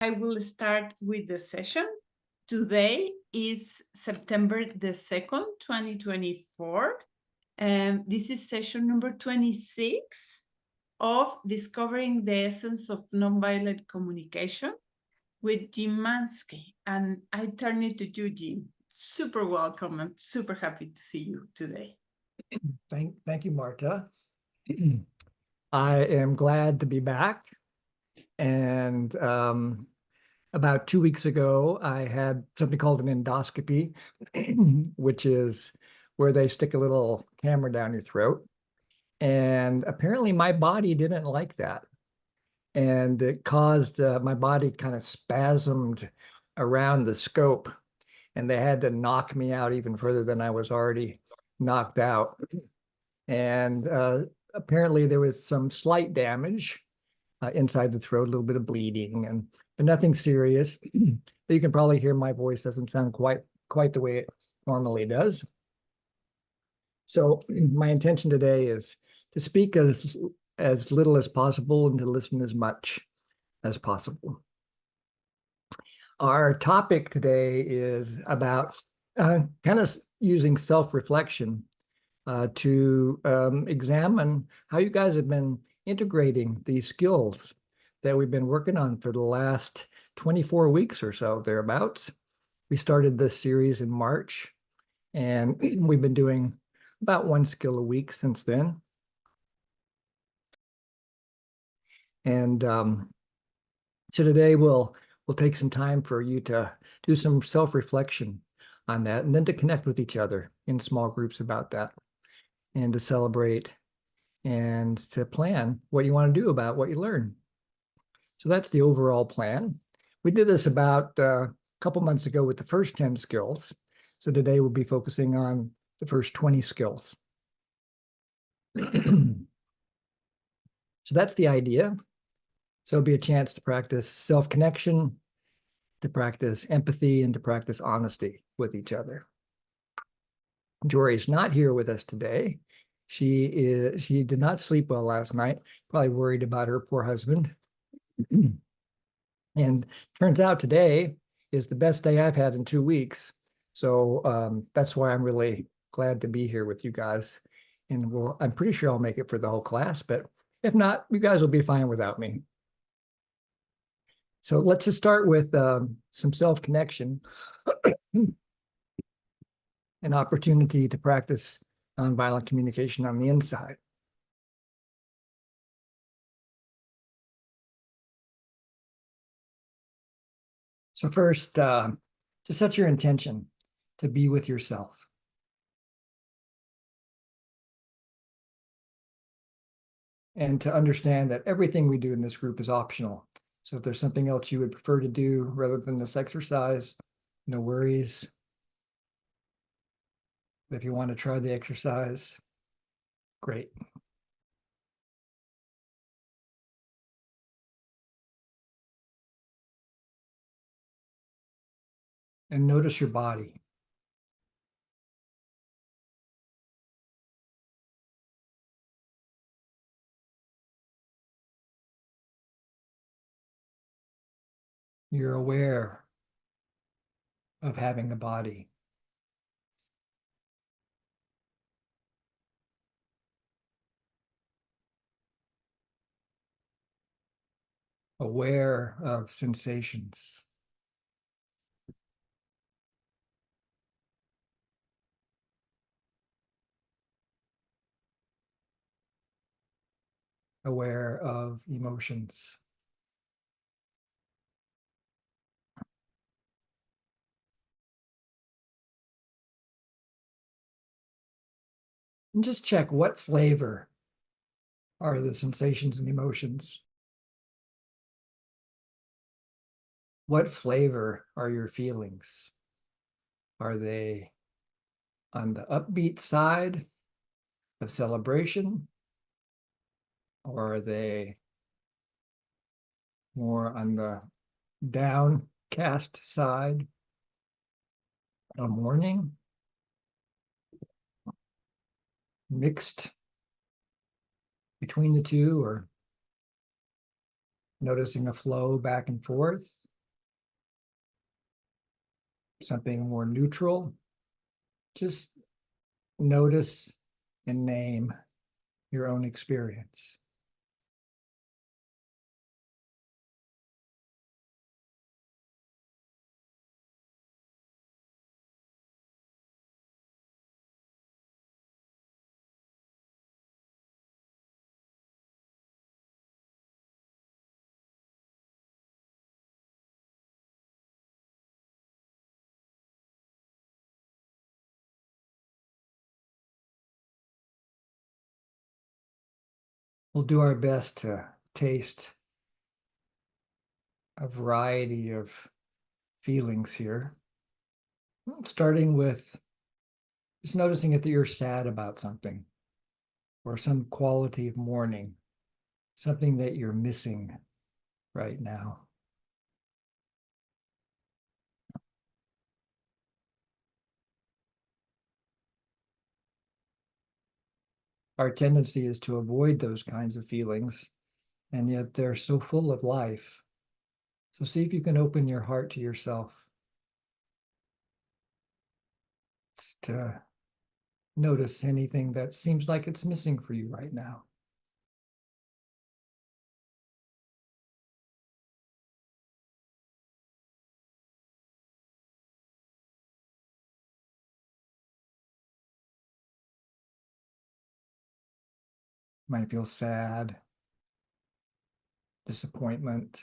I will start with the session. Today is September the 2nd, 2024. And this is session number 26 of Discovering the Essence of Nonviolent Communication with Jim Manske. And I turn it to you, Jim. Super welcome. I'm super happy to see you today. Thank you, Marta. I am glad to be back. And about 2 weeks ago, I had something called an endoscopy, which is where they stick a little camera down your throat. And apparently my body didn't like that. And it caused my body kind of spasmed around the scope. And they had to knock me out even further than I was already knocked out. And apparently there was some slight damage inside the throat, a little bit of bleeding, but nothing serious. But you can probably hear my voice doesn't sound quite the way it normally does. So my intention today is to speak as little as possible and to listen as much as possible. Our topic today is about kind of using self-reflection to examine how you guys have been integrating these skills that we've been working on for the last 24 weeks or so, thereabouts. We started this series in March, and we've been doing about one skill a week since then. And so today we'll take some time for you to do some self-reflection on that, and then to connect with each other in small groups about that, and to celebrate and to plan what you want to do about what you learn. So that's the overall plan. We did this about a couple months ago with the first 10 skills. So today we'll be focusing on the first 20 skills. So that's the idea. So it'll be a chance to practice self-connection, to practice empathy, and to practice honesty with each other. Jori's not here with us today. She did not sleep well last night, probably worried about her poor husband. And turns out today is the best day I've had in 2 weeks. So that's why I'm really glad to be here with you guys. And I'm pretty sure I'll make it for the whole class, but if not, you guys will be fine without me. So let's just start with some self-connection, an opportunity to practice nonviolent communication on the inside. So first, to set your intention to be with yourself. And to understand that everything we do in this group is optional. So if there's something else you would prefer to do rather than this exercise, no worries. But if you want to try the exercise, great. And notice your body. You're aware of having a body. Aware of sensations. Aware of emotions. And just check what flavor are the sensations and emotions. What flavor are your feelings? Are they on the upbeat side of celebration? Or are they more on the downcast side of mourning? Mixed between the two, or noticing a flow back and forth? something more neutral, just notice and name your own experience. We'll do our best to taste a variety of feelings here, starting with just noticing if you're sad about something or some quality of mourning, something that you're missing right now. Our tendency is to avoid those kinds of feelings, and yet they're so full of life. So see if you can open your heart to yourself. To notice anything that seems like it's missing for you right now. Might feel sad, disappointment,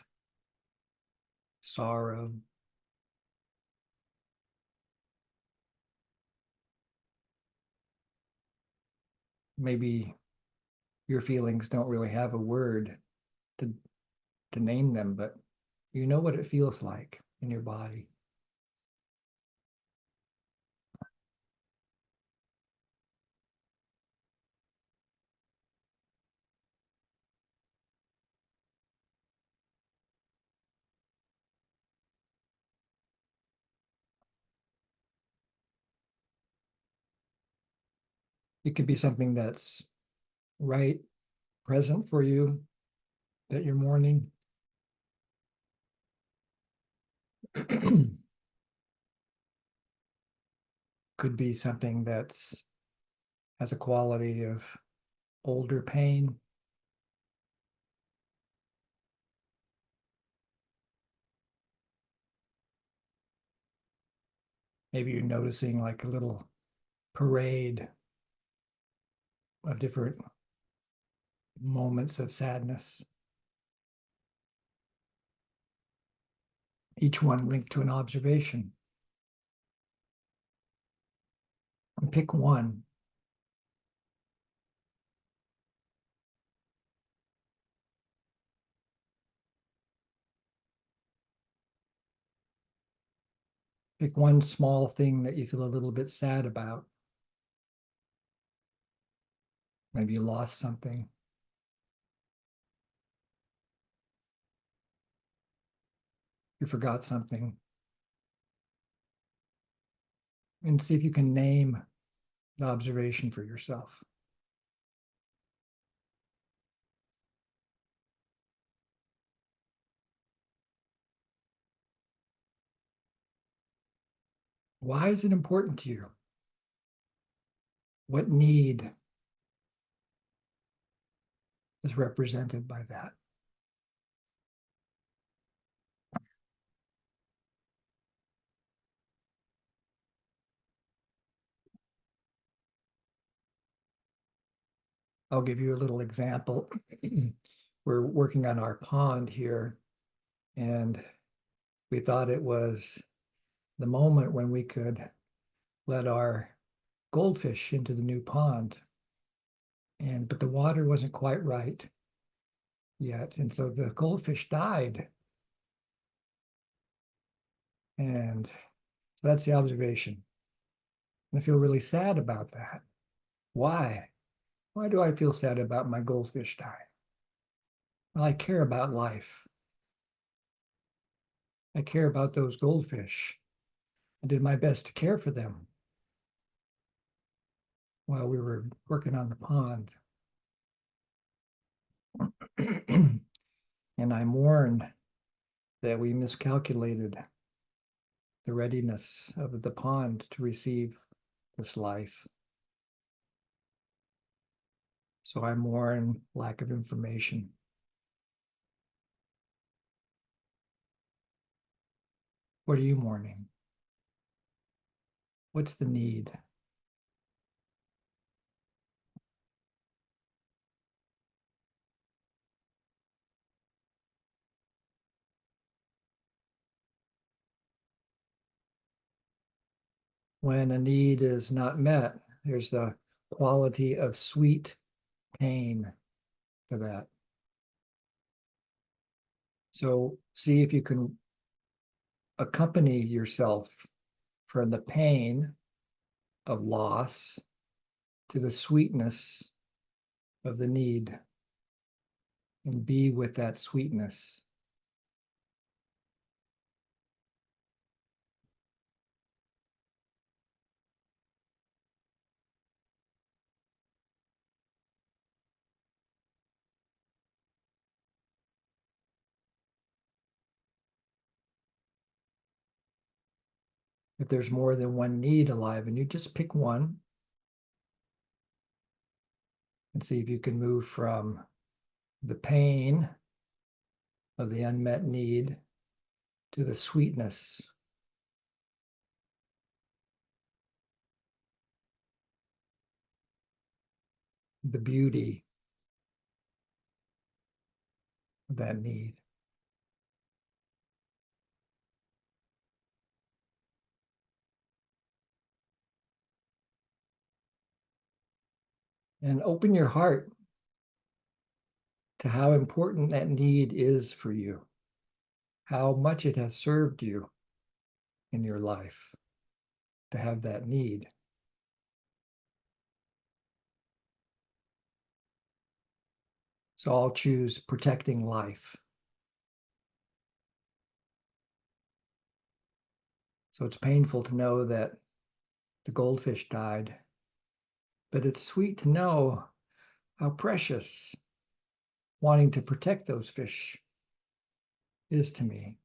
sorrow. Maybe your feelings don't really have a word to name them, but you know what it feels like in your body. It could be something that's right present for you that you're mourning. Could be something that's has a quality of older pain. Maybe you're noticing like a little parade of different moments of sadness, each one linked to an observation. And pick one. Pick one small thing that you feel a little bit sad about. Maybe you lost something. You forgot something. And see if you can name the observation for yourself. Why is it important to you? What need is represented by that? I'll give you a little example. We're working on our pond here, and we thought it was the moment when we could let our goldfish into the new pond. But the water wasn't quite right yet. And so the goldfish died. And so that's the observation. And I feel really sad about that. Why? Why do I feel sad about my goldfish dying? Well, I care about life. I care about those goldfish. I did my best to care for them while we were working on the pond. And I mourn that we miscalculated the readiness of the pond to receive this life. So I mourn lack of information. What are you mourning? What's the need? When a need is not met, there's the quality of sweet pain to that. So see if you can accompany yourself from the pain of loss to the sweetness of the need, and be with that sweetness. If there's more than one need alive, and you just pick one and see if you can move from the pain of the unmet need to the sweetness, the beauty of that need. And open your heart to how important that need is for you, how much it has served you in your life to have that need. So I'll choose protecting life. So it's painful to know that the goldfish died, but it's sweet to know how precious wanting to protect those fish is to me.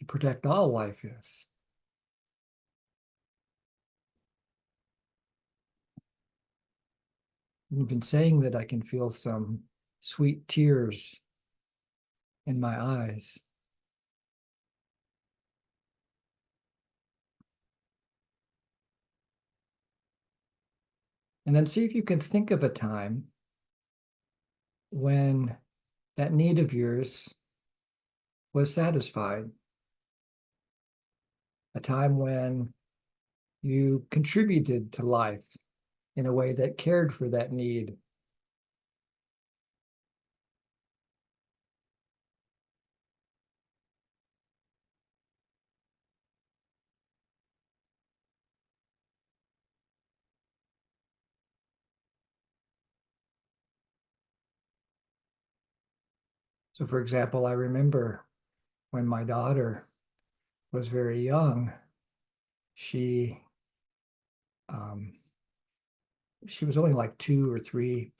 To protect all life is. And even saying that, I can feel some sweet tears in my eyes. And then see if you can think of a time when that need of yours was satisfied. A time when you contributed to life in a way that cared for that need. So, for example, I remember when my daughter was very young, she um, she was only like 2 or 3,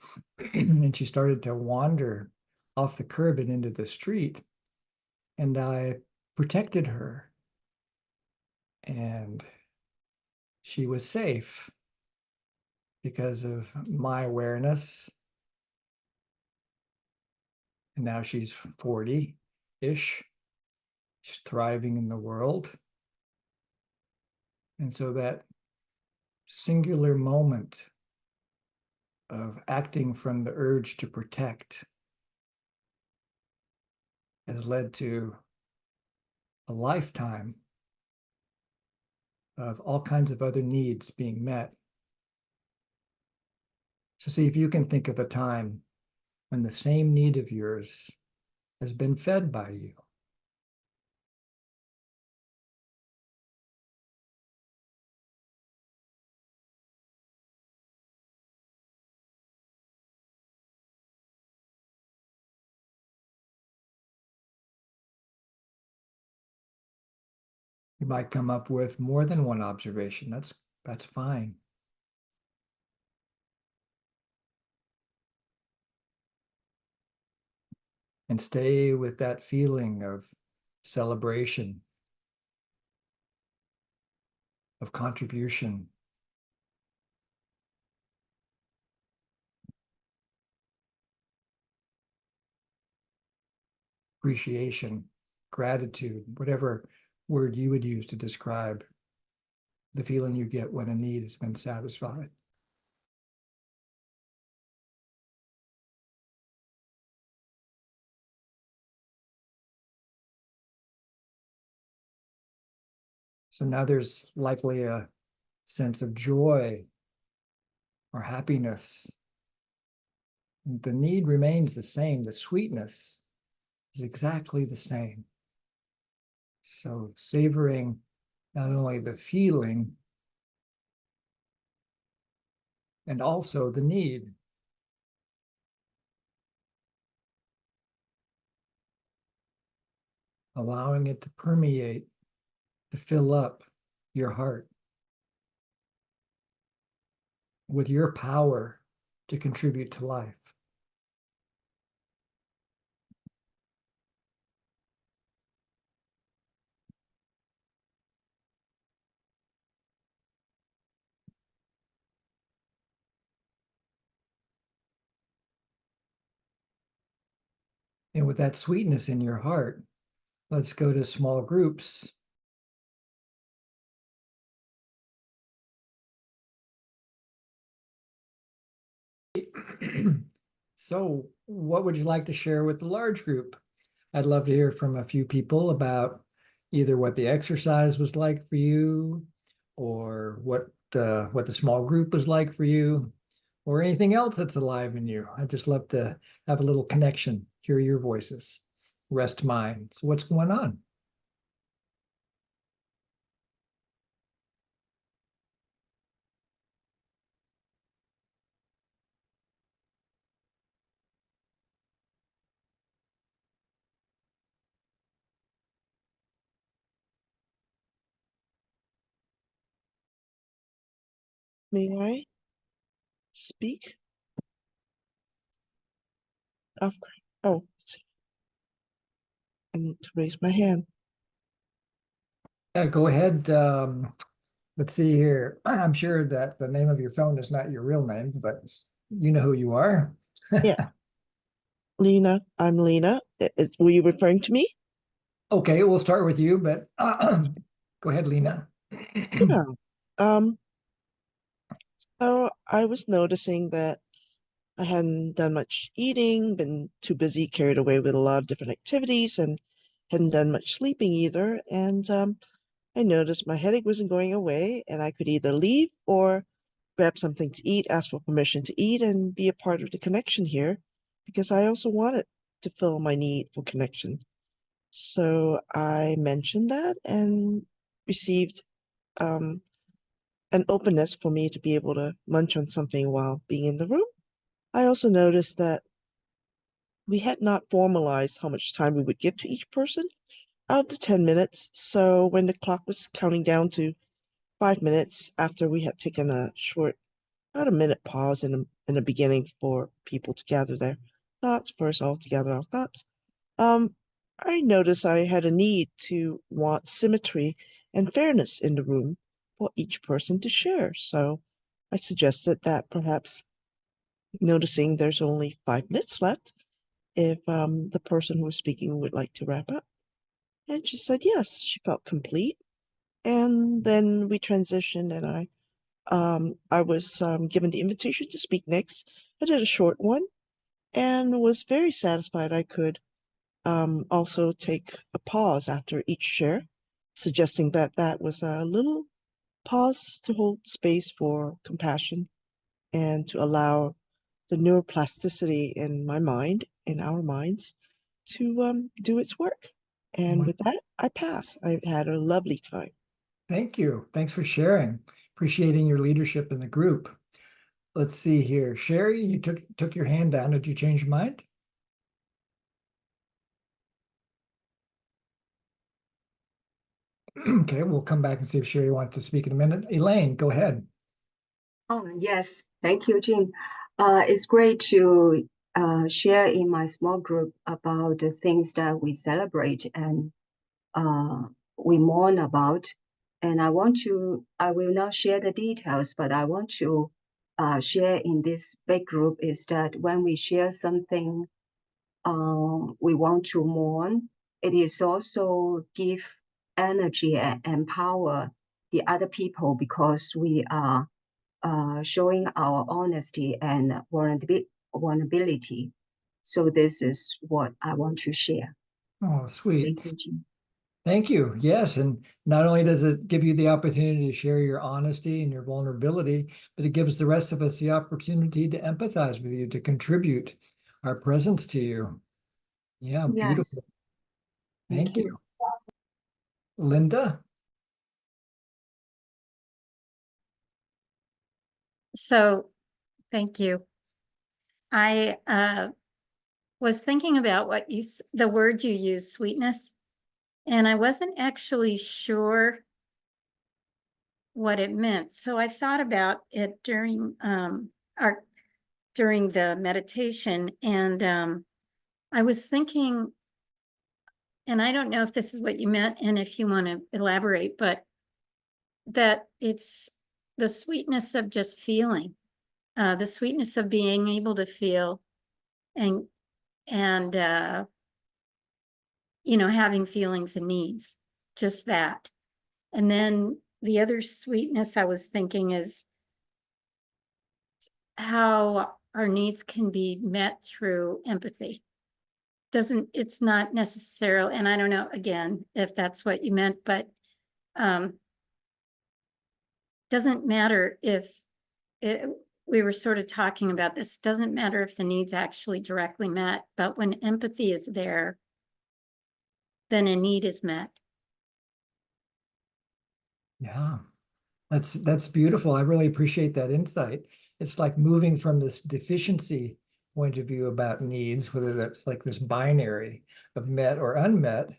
and she started to wander off the curb and into the street. And I protected her, and she was safe because of my awareness. And now she's 40-ish. She's thriving in the world. And so that singular moment of acting from the urge to protect has led to a lifetime of all kinds of other needs being met. So see if you can think of a time when the same need of yours has been fed by you. You might come up with more than one observation. That's fine. And stay with that feeling of celebration of contribution. Appreciation, gratitude, whatever word you would use to describe the feeling you get when a need has been satisfied. So now there's likely a sense of joy or happiness. The need remains the same. The sweetness is exactly the same. So savoring not only the feeling and also the need. Allowing it to permeate, to fill up your heart with your power to contribute to life. And with that sweetness in your heart, let's go to small groups. So what would you like to share with the large group? I'd love to hear from a few people about either what the exercise was like for you, or what the small group was like for you, or anything else that's alive in you. I'd just love to have a little connection, hear your voices, rest mine. So what's going on? May I speak? Of oh, I need to raise my hand. Yeah, go ahead. Let's see here. I'm sure that the name of your phone is not your real name, but you know who you are. Yeah, Lena. I'm Lena. Were you referring to me? Okay, we'll start with you, but go ahead, Lena. Yeah. Um. So I was noticing that I hadn't done much eating, been too busy, carried away with a lot of different activities, and hadn't done much sleeping either. And I noticed my headache wasn't going away, and I could either leave or grab something to eat, ask for permission to eat, and be a part of the connection here, because I also wanted to fill my need for connection. So I mentioned that and received um, an openness for me to be able to munch on something while being in the room. I also noticed that we had not formalized how much time we would give to each person out of the 10 minutes. So when the clock was counting down to 5 minutes after we had taken a short, about a minute pause in the beginning for people to gather their thoughts, first all to gather our thoughts, I noticed I had a need to want symmetry and fairness in the room for each person to share. So I suggested that perhaps, noticing there's only 5 minutes left, if the person who was speaking would like to wrap up. And she said yes, she felt complete. And then we transitioned, and I was given the invitation to speak next. I did a short one and was very satisfied I could also take a pause after each share, suggesting that that was a little pause to hold space for compassion and to allow the neuroplasticity in my mind, in our minds, to do its work. And with that, I pass. I had a lovely time. Thank you. Thanks for sharing. Appreciating your leadership in the group. Let's see here. Sherry, you took your hand down. Did you change your mind? Okay, we'll come back and see if Sherry wants to speak in a minute. Elaine, go ahead. Oh, yes. Thank you, Jim. It's great to share in my small group about the things that we celebrate and we mourn about. And I will not share the details, but I want to share in this big group is that when we share something we want to mourn, it is also give energy and empower the other people because we are showing our honesty and vulnerability. So this is what I want to share. Oh, sweet. Thank you, Jim. Thank you. Yes. And not only does it give you the opportunity to share your honesty and your vulnerability, but it gives the rest of us the opportunity to empathize with you, to contribute our presence to you. Yeah, Yes. beautiful. Thank Thank you. Linda? So, thank you. I was thinking about the word you used, sweetness, and I wasn't actually sure what it meant. So I thought about it during the meditation, and I was thinking, and I don't know if this is what you meant, and if you want to elaborate, but that it's the sweetness of just feeling, the sweetness of being able to feel, and having feelings and needs, just that. And then the other sweetness I was thinking is how our needs can be met through empathy. It's not necessarily, and I don't know, again, if that's what you meant, but doesn't matter if we were sort of talking about this, doesn't matter if the needs actually directly met, but when empathy is there, then a need is met. Yeah, that's beautiful. I really appreciate that insight. It's like moving from this deficiency point of view about needs, whether that's like this binary of met or unmet,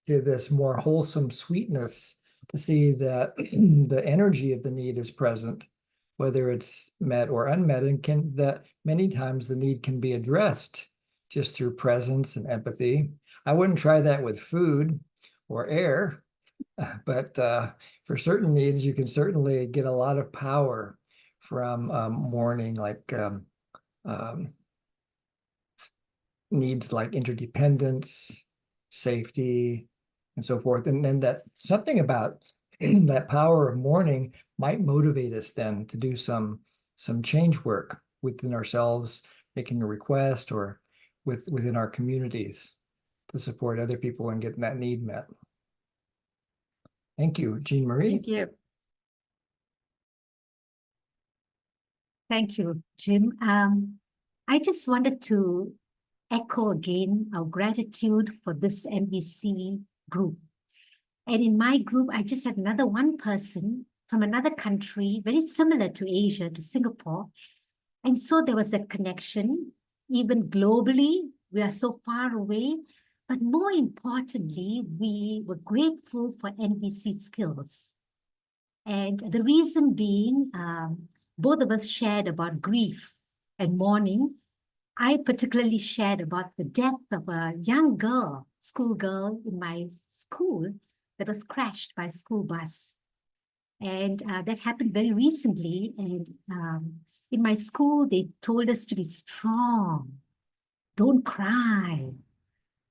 to this more wholesome sweetness to see that the energy of the need is present, whether it's met or unmet, and that many times the need can be addressed just through presence and empathy. I wouldn't try that with food or air, but for certain needs, you can certainly get a lot of power from mourning, like needs like interdependence, safety, and so forth. And then that something about that power of mourning might motivate us then to do some change work within ourselves, making a request, or within our communities to support other people and getting that need met. Thank you, Jean Marie. Thank you. Thank you, Jim. I just wanted to echo again our gratitude for this NVC group. And in my group, I just had another one person from another country, very similar to Asia, to Singapore. And so there was that connection. Even globally, we are so far away. But more importantly, we were grateful for NVC skills. And the reason being, both of us shared about grief and mourning. I particularly shared about the death of a young girl, schoolgirl in my school that was crashed by a school bus. And that happened very recently. And in my school, they told us to be strong. Don't cry.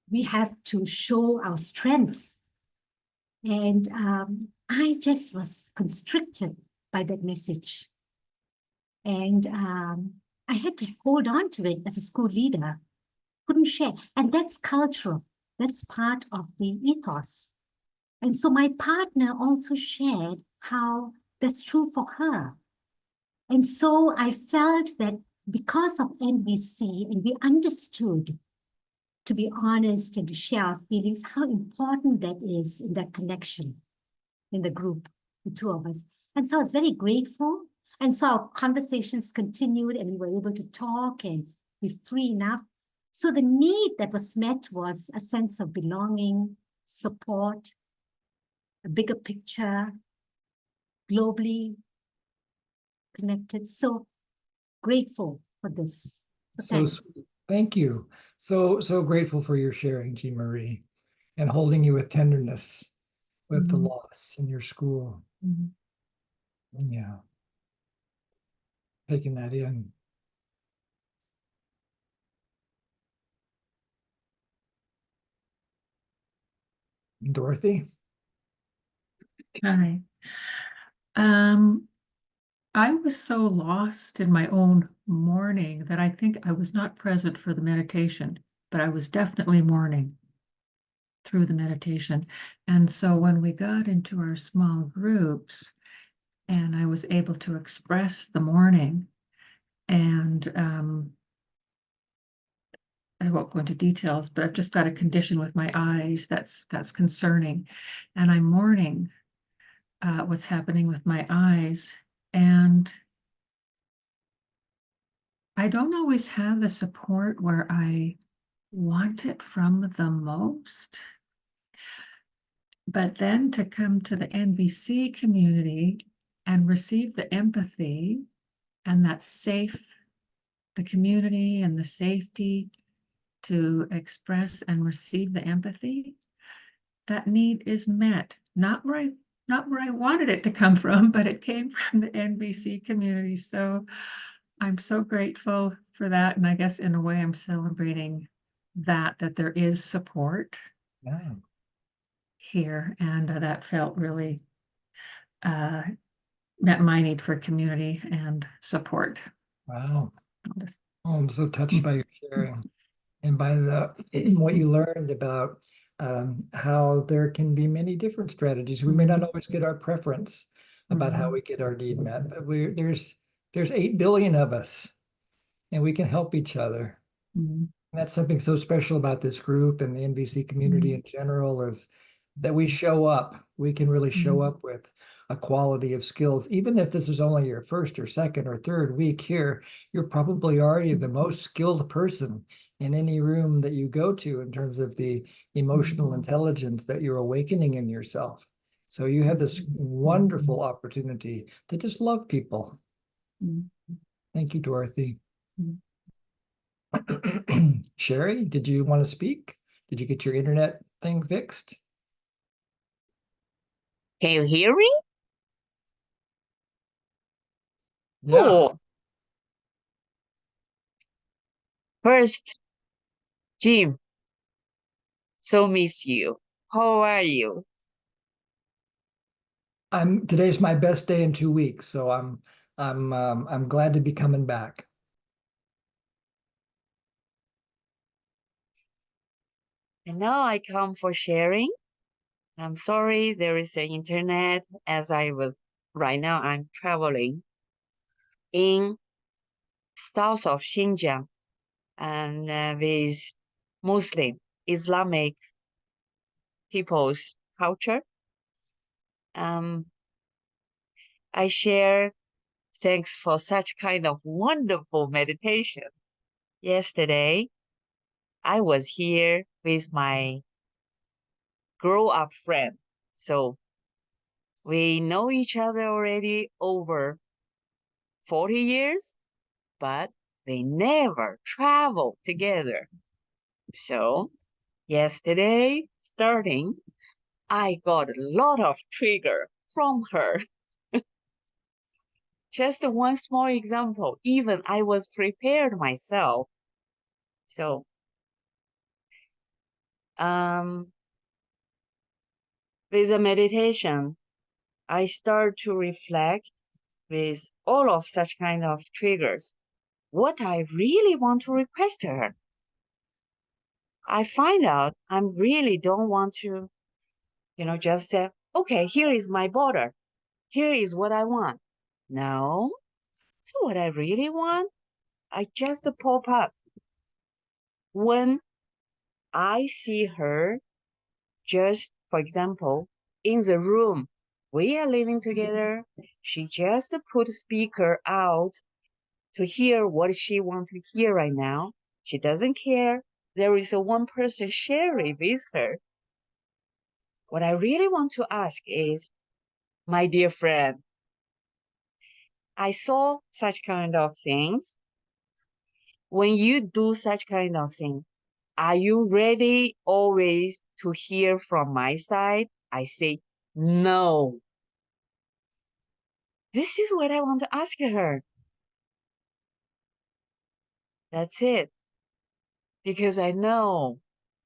We have to show our strength. And I just was constricted by that message. And I had to hold on to it as a school leader. Couldn't share. And that's cultural. That's part of the ethos. And so my partner also shared how that's true for her. And so I felt that because of NVC, and we understood, to be honest and to share our feelings, how important that is in that connection in the group, the two of us. And so I was very grateful. And so our conversations continued and we were able to talk and be free enough. So the need that was met was a sense of belonging, support, a bigger picture, globally connected. So grateful for this. So thanks. Thank you. So grateful for your sharing, Jean Marie, and holding you with tenderness with the Mhm. loss in your school. Mhm. Yeah. Taking that in. Dorothy? Hi. I was so lost in my own mourning that I think I was not present for the meditation, but I was definitely mourning through the meditation. And so when we got into our small groups and I was able to express the mourning, and I won't go into details, but I've just got a condition with my eyes that's concerning, and I'm mourning what's happening with my eyes. And I don't always have the support where I want it from the most. But then to come to the NVC community and receive the empathy and that safe, the community and the safety to express and receive the empathy, that need is met. Not where I wanted it to come from, but it came from the NVC community. So I'm so grateful for that. And I guess in a way I'm celebrating that there is support Yeah. here. And that felt really met my need for community and support. Wow. Oh, I'm so touched by your sharing and by the what you learned about how there can be many different strategies. We may not always get our preference about how we get our need met, but there's 8 billion of us, and we can help each other. Mhm. And that's something so special about this group and the NVC community in general, is that we show up. We can really show up with a quality of skills. Even if this is only your first or second or third week here, you're probably already the most skilled person in any room that you go to in terms of the emotional intelligence that you're awakening in yourself. So you have this wonderful opportunity to just love people. Mhm. Thank you, Dorothy. Mhm. Sherry, did you want to speak? Did you get your internet thing fixed? Can you hear me? Yeah. Cool. First, Jim, so miss you. How are you? Today's my best day in 2 weeks, so I'm glad to be coming back. And now I come for sharing. I'm sorry there is an internet as right now I'm traveling in south of Xinjiang and with Muslim Islamic people's culture. I share thanks for such kind of wonderful meditation. Yesterday, I was here with my grow-up friend. So we know each other already over 40 years, but they never traveled together. So yesterday, starting, I got a lot of trigger from her. Just one small example, even I was prepared myself. So, with a meditation, I start to reflect with all of such kind of triggers, what I really want to request her. I find out I really don't want to, just say, okay, here is my border. Here is what I want. No. So what I really want, I just pop up. When I see her, just for example, in the room, we are living together. She just put speaker out to hear what she wants to hear right now. She doesn't care. There is a one person sharing with her. What I really want to ask is, my dear friend, I saw such kind of things. When you do such kind of thing, are you ready always to hear from my side? I say, No. This is what I want to ask her. That's it. Because I know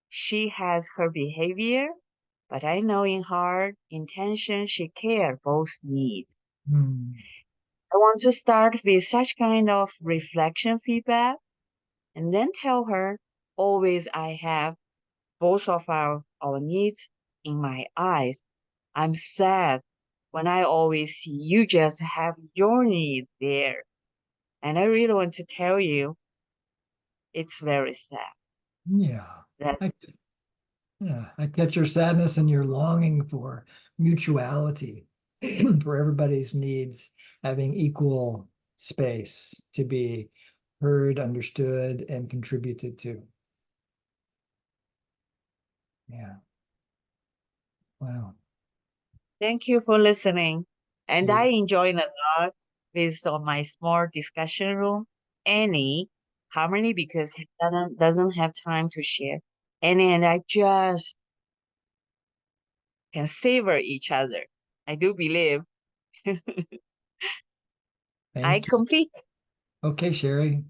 she has her behavior, but I know in her intention she cares both needs. Hmm. I want to start with such kind of reflection feedback and then tell her always I have both of our needs in my eyes. I'm sad when I always see you just have your needs there. And I really want to tell you, it's very sad Yeah. that Yeah, I catch your sadness and your longing for mutuality, for everybody's needs having equal space to be heard, understood, and contributed to. Yeah. Wow. thank you for listening. And Yeah. I enjoyed a lot with my small discussion room. Annie, Harmony, because he doesn't have time to share. Annie and I just can savor each other. I do believe I Thank you. complete. Okay, Sherry.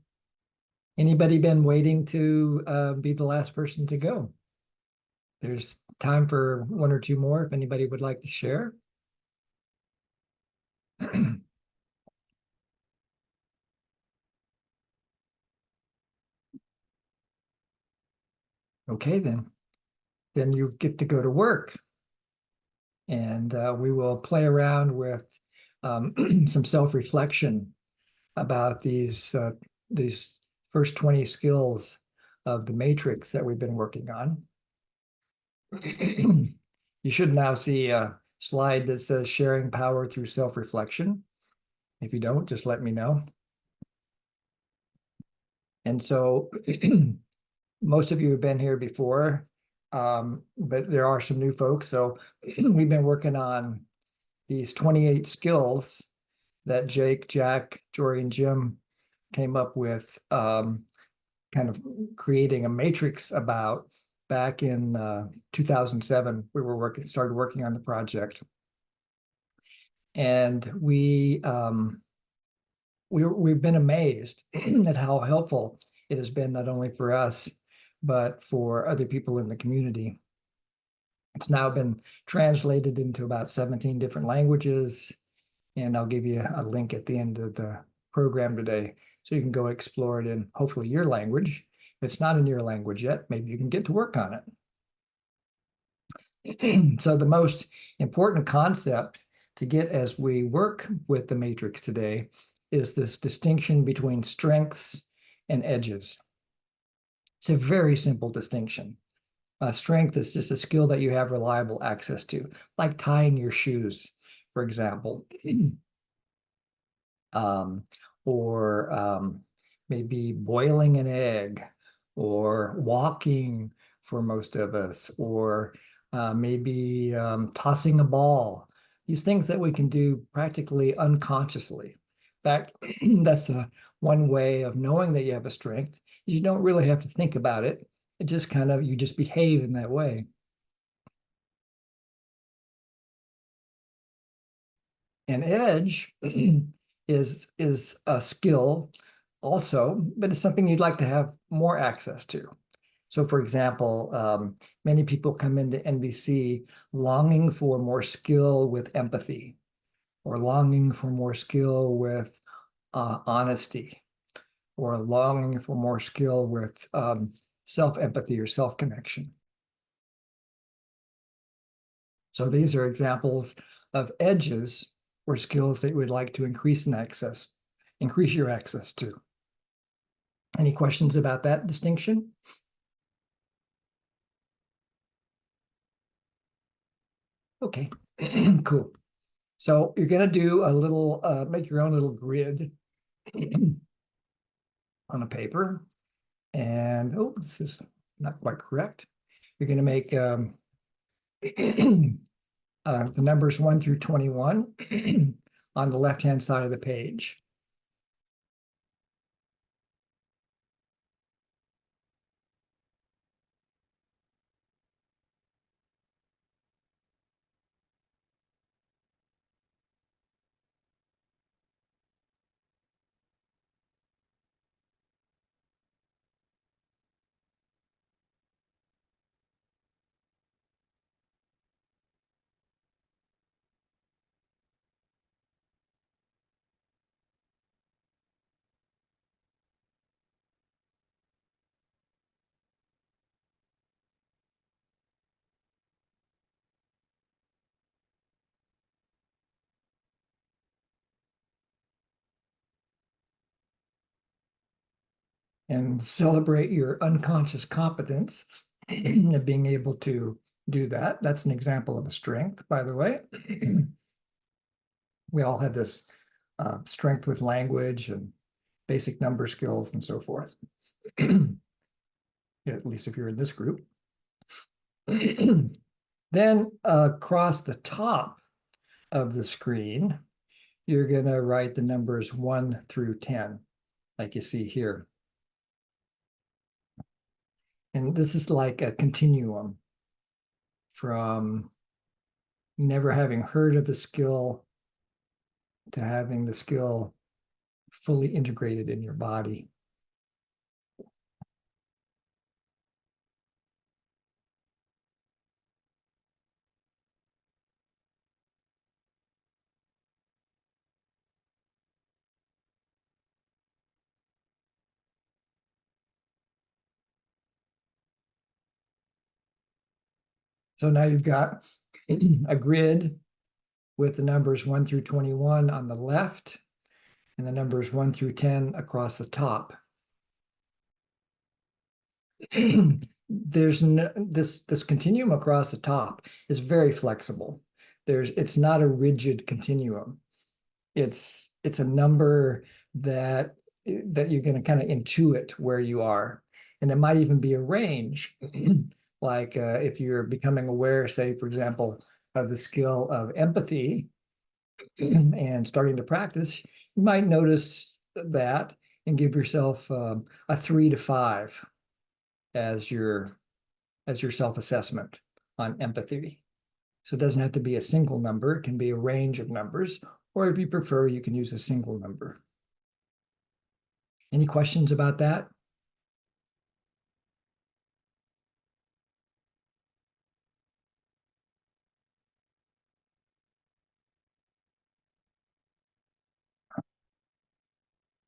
Anybody been waiting to be the last person to go? There's time for one or two more if anybody would like to share. Okay, then you get to go to work. And we will play around with some self-reflection about these first 20 skills of the matrix that we've been working on. You should now see a slide that says sharing power through self-reflection. If you don't, just let me know. And so most of you have been here before, but there are some new folks. So we've been working on these 28 skills that Jake, Jack, Jori, and Jim came up with, kind of creating a matrix about back in 2007. We started working on the project, and we've been amazed at how helpful it has been, not only for us but for other people in the community. It's now been translated into about 17 different languages, and I'll give you a link at the end of the program today so you can go explore it in hopefully your language. If it's not in your language yet, maybe you can get to work on it. So the most important concept to get as we work with the matrix today is this distinction between strengths and edges. It's a very simple distinction. Strength is just a skill that you have reliable access to, like tying your shoes, for example. Or maybe boiling an egg, or walking for most of us, or maybe tossing a ball. These things that we can do practically unconsciously. In fact, that's one way of knowing that you have a strength. You don't really have to think about it. It just kind of, you just behave in that way. An edge is a skill also, but it's something you'd like to have more access to. So for example, many people come into NVC longing for more skill with empathy, or longing for more skill with honesty, or longing for more skill with self-empathy or self-connection. So these are examples of edges or skills that you would like to increase your access to. Any questions about that distinction? Okay, cool. So you're gonna do a little, make your own little grid on a paper. And, oh, this is not quite correct. You're gonna make the numbers 1 through 21 on the left-hand side of the page. and celebrate your unconscious competence of being able to do that. That's an example of a strength, by the way. We all have this strength with language and basic number skills and so forth. At least if you're in this group. Then across the top of the screen, you're going to write the numbers 1 through 10, like you see here. And this is like a continuum from never having heard of the skill to having the skill fully integrated in your body. So now you've got a grid with the numbers 1 through 21 on the left and the numbers 1 through 10 across the top. There's this continuum across the top is very flexible. It's not a rigid continuum. It's a number that you're going to kind of intuit where you are, and it might even be a range. Like if you're becoming aware, say for example, of the skill of empathy and starting to practice, you might notice that and give yourself a 3 to 5 as your self-assessment on empathy. So it doesn't have to be a single number. It can be a range of numbers, or if you prefer, you can use a single number. Any questions about that?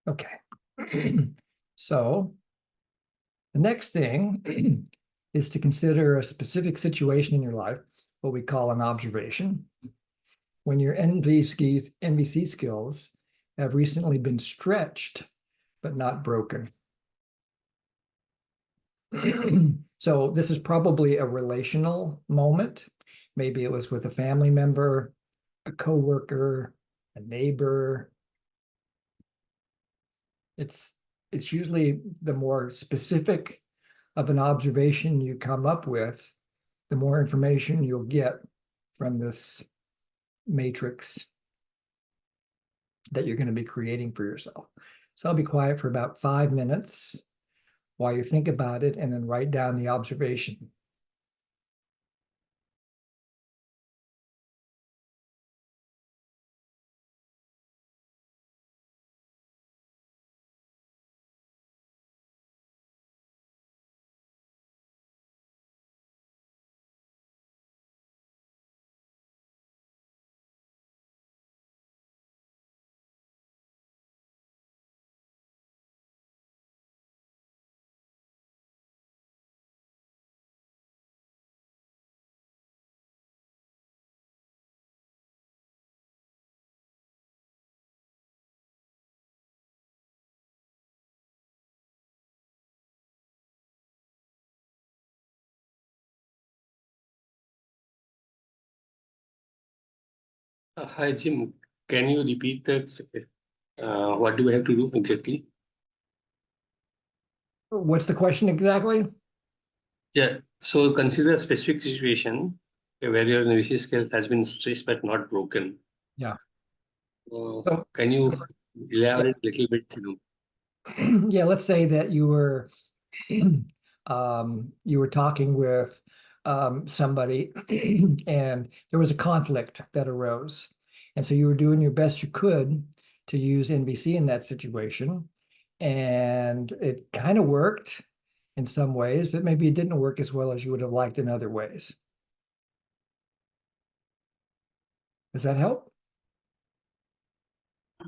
Okay. So the next thing is to consider a specific situation in your life, what we call an observation, when your NVC skills have recently been stretched, but not broken. So this is probably a relational moment. Maybe it was with a family member, a coworker, a neighbor. It's usually the more specific of an observation you come up with, the more information you'll get from this matrix that you're going to be creating for yourself. So I'll be quiet for about 5 minutes while you think about it and then write down the observation. Hi, Jim. Can you repeat that? What do we have to do exactly? What's the question exactly? Yeah. So consider a specific situation where your NVC scale has been stretched but not broken. Yeah. So can you elaborate a little bit? Yeah, let's say that you were talking with somebody and there was a conflict that arose. And so you were doing your best you could to use NVC in that situation. And it kind of worked in some ways, but maybe it didn't work as well as you would have liked in other ways. Does that help?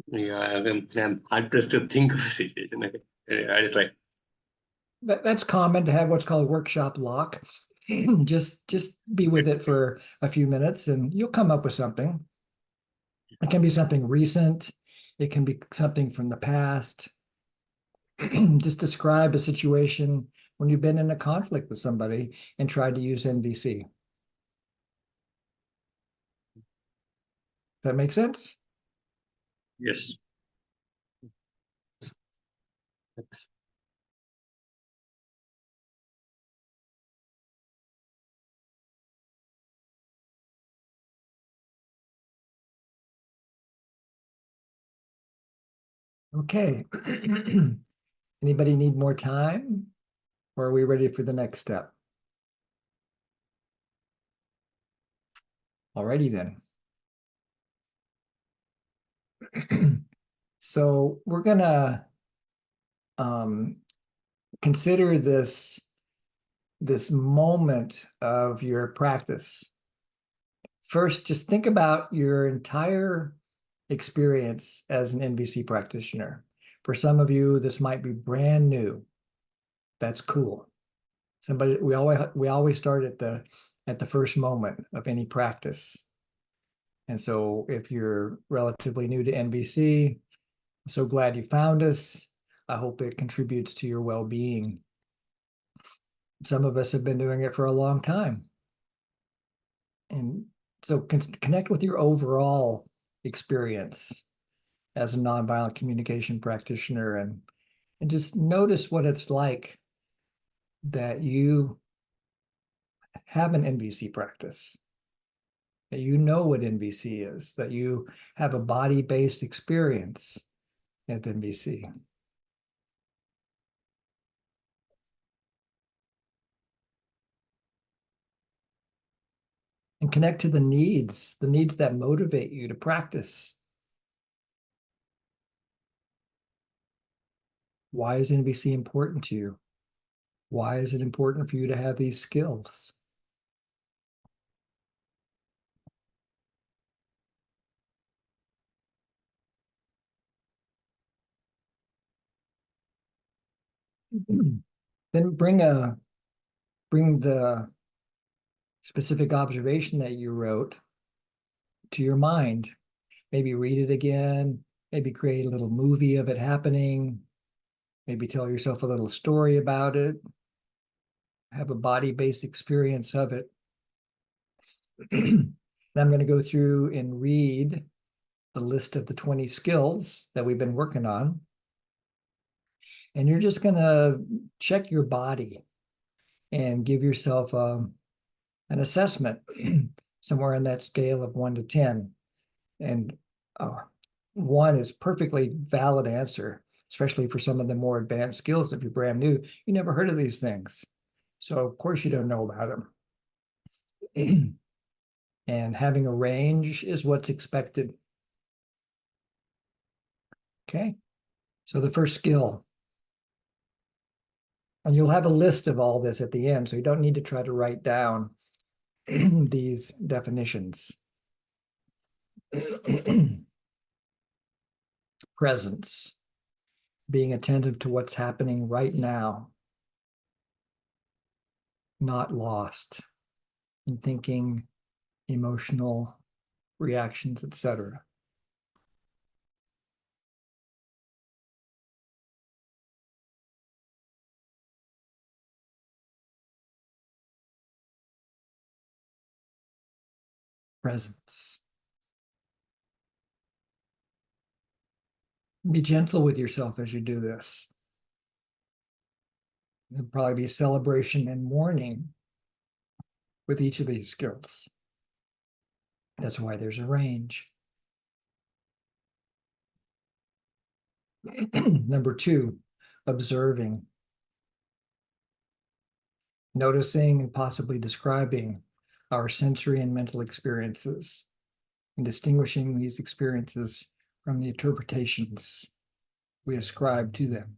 Yeah, I'm hard pressed to think of a situation. I'll try. That's common to have what's called workshop lock. Just be with it for a few minutes and you'll come up with something. It can be something recent. It can be something from the past. just describe a situation when you've been in a conflict with somebody and tried to use NVC. That make sense? Yes. Yes. Okay. Anybody need more time? Or are we ready for the next step? Alrighty then. So we're gonna consider this moment of your practice. First, just think about your entire experience as an NVC practitioner. For some of you, this might be brand new. That's cool. We always start at the first moment of any practice. And so if you're relatively new to NVC, I'm so glad you found us. I hope it contributes to your well-being. Some of us have been doing it for a long time. And so connect with your overall experience as a nonviolent communication practitioner and just notice what it's like that you have an NVC practice, that you know what NVC is, that you have a body-based experience at NVC. And connect to the needs that motivate you to practice. Why is NVC important to you? Why is it important for you to have these skills? Then bring the specific observation that you wrote to your mind. Maybe read it again, maybe create a little movie of it happening, maybe tell yourself a little story about it, have a body-based experience of it. And I'm going to go through and read the list of the 20 skills that we've been working on. And you're just going to check your body and give yourself an assessment somewhere in that scale of 1 to 10. And 1 is perfectly valid answer, especially for some of the more advanced skills. If you're brand new, you never heard of these things. So of course you don't know about them. And having a range is what's expected. Okay, so the first skill. And you'll have a list of all this at the end, so you don't need to try to write down these definitions. Presence, being attentive to what's happening right now, not lost in thinking, emotional reactions, etc. Presence. Be gentle with yourself as you do this. There'll probably be celebration and mourning with each of these skills. That's why there's a range. Number 2, observing. Noticing and possibly describing our sensory and mental experiences and distinguishing these experiences from the interpretations we ascribe to them.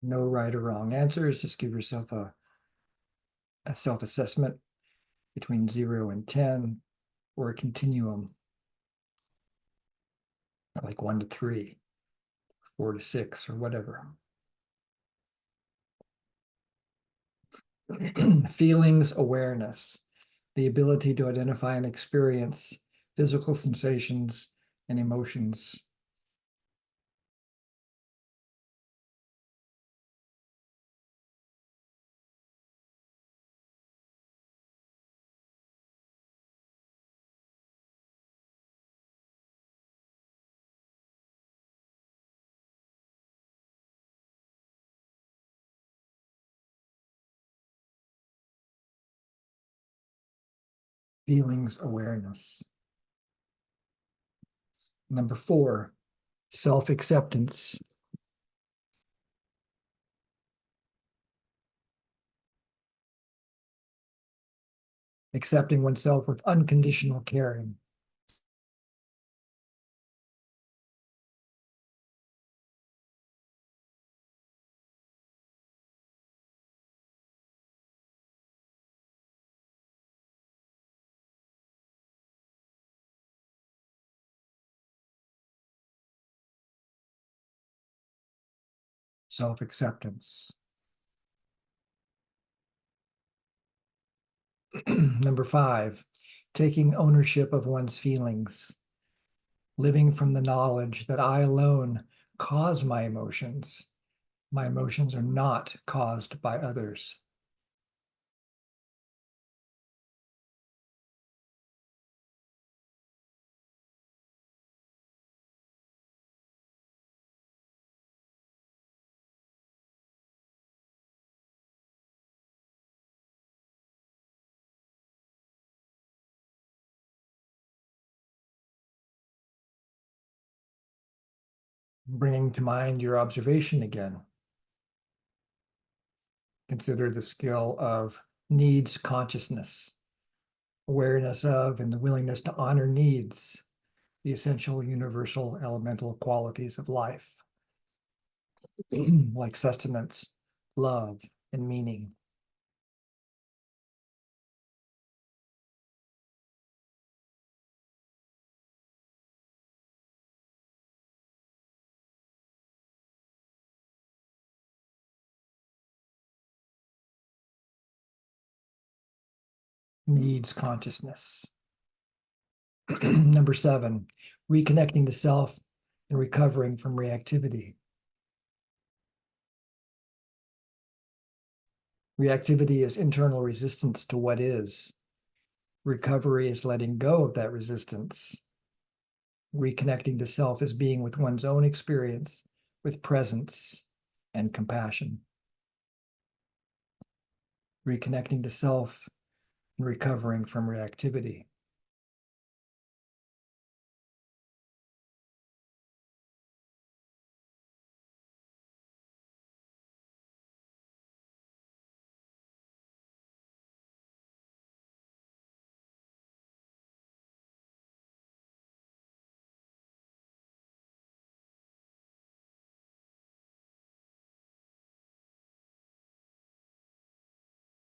No right or wrong answers. Just give yourself a self-assessment between 0 and 10, or a continuum like 1 to 3, 4 to 6 or whatever. Feelings awareness, the ability to identify and experience physical sensations and emotions. Feelings awareness. Number 4, self-acceptance. Accepting oneself with unconditional caring. Self-acceptance. Number 5, taking ownership of one's feelings. Living from the knowledge that I alone cause my emotions. My emotions are not caused by others. Bringing to mind your observation again. Consider the skill of needs consciousness, awareness of and the willingness to honor needs, the essential universal elemental qualities of life, like sustenance, love, and meaning. Needs consciousness. Number 7, reconnecting to self and recovering from reactivity. Reactivity is internal resistance to what is. Recovery is letting go of that resistance. Reconnecting to self is being with one's own experience with presence and compassion. Reconnecting to self and recovering from reactivity.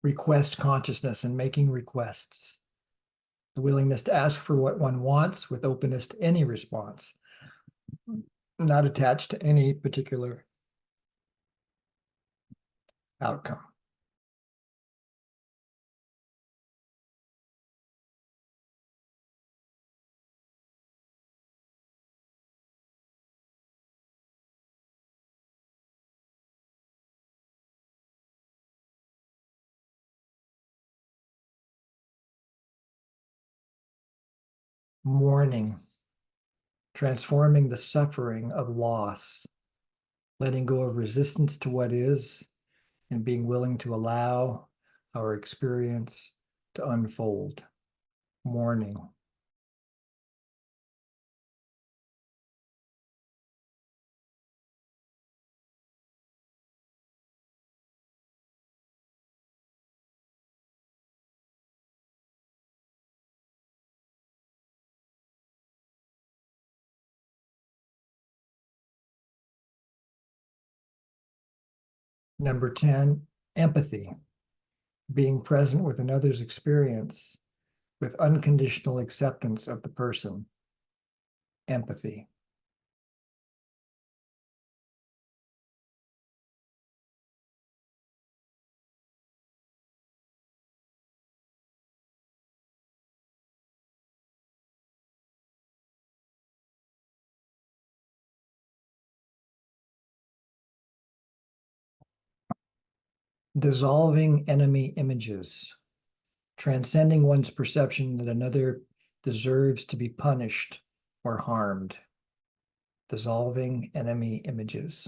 Request consciousness and making requests. The willingness to ask for what one wants with openness to any response, not attached to any particular outcome. Mourning, transforming the suffering of loss, letting go of resistance to what is, and being willing to allow our experience to unfold. Mourning. Number 10, empathy, being present with another's experience with unconditional acceptance of the person. Empathy. Dissolving enemy images. Transcending one's perception that another deserves to be punished or harmed. Dissolving enemy images.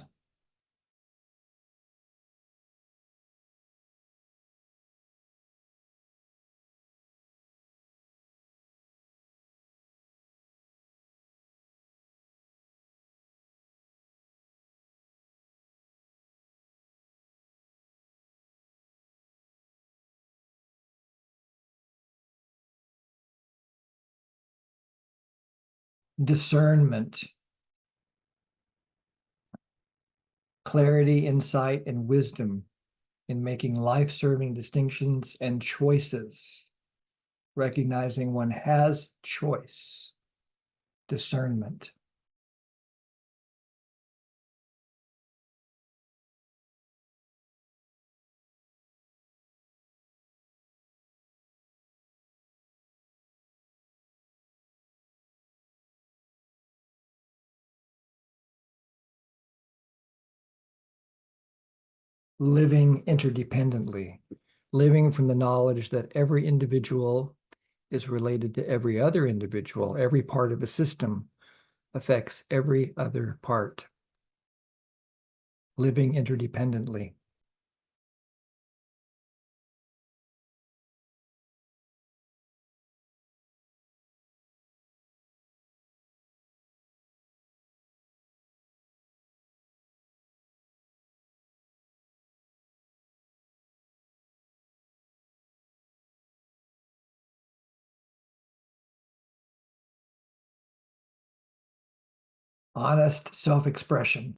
Discernment. Clarity, insight, and wisdom in making life-serving distinctions and choices. Recognizing one has choice. Discernment. Living interdependently, living from the knowledge that every individual is related to every other individual. Every part of a system affects every other part. Living interdependently. Honest self-expression.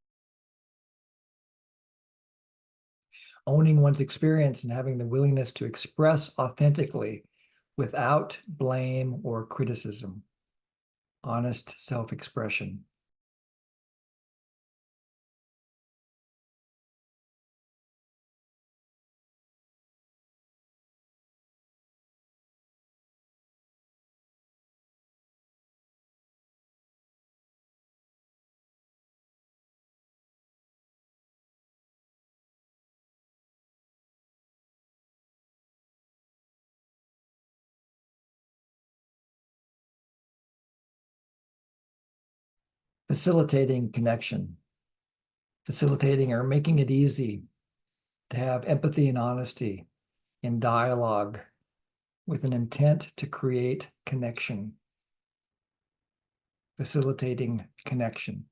Owning one's experience and having the willingness to express authentically without blame or criticism. Honest self-expression. Facilitating connection. Facilitating or making it easy to have empathy and honesty in dialogue with an intent to create connection. Facilitating connection.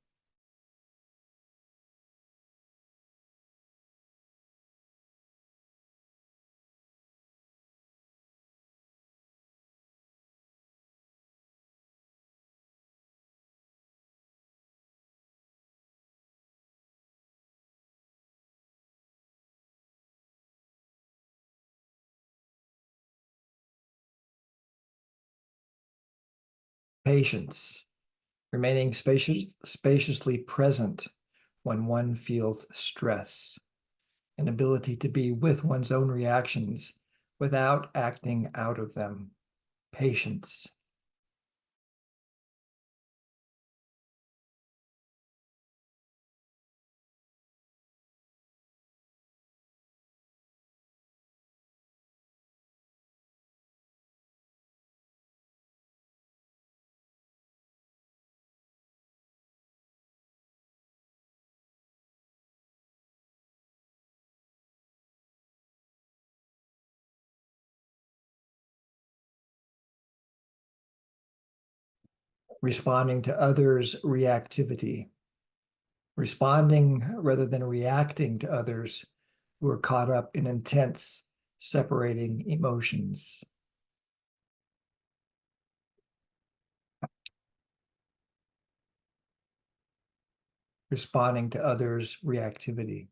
Patience. Remaining spaciously present when one feels stress. An ability to be with one's own reactions without acting out of them. Patience. Responding to others' reactivity. Responding rather than reacting to others who are caught up in intense, separating emotions. Responding to others' reactivity.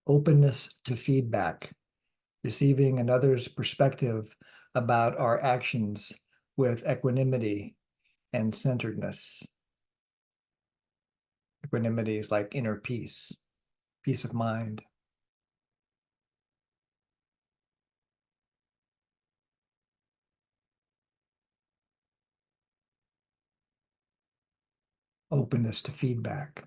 openness to feedback, receiving another's perspective about our actions with equanimity and centeredness. Equanimity is like inner peace, peace of mind. Openness to feedback.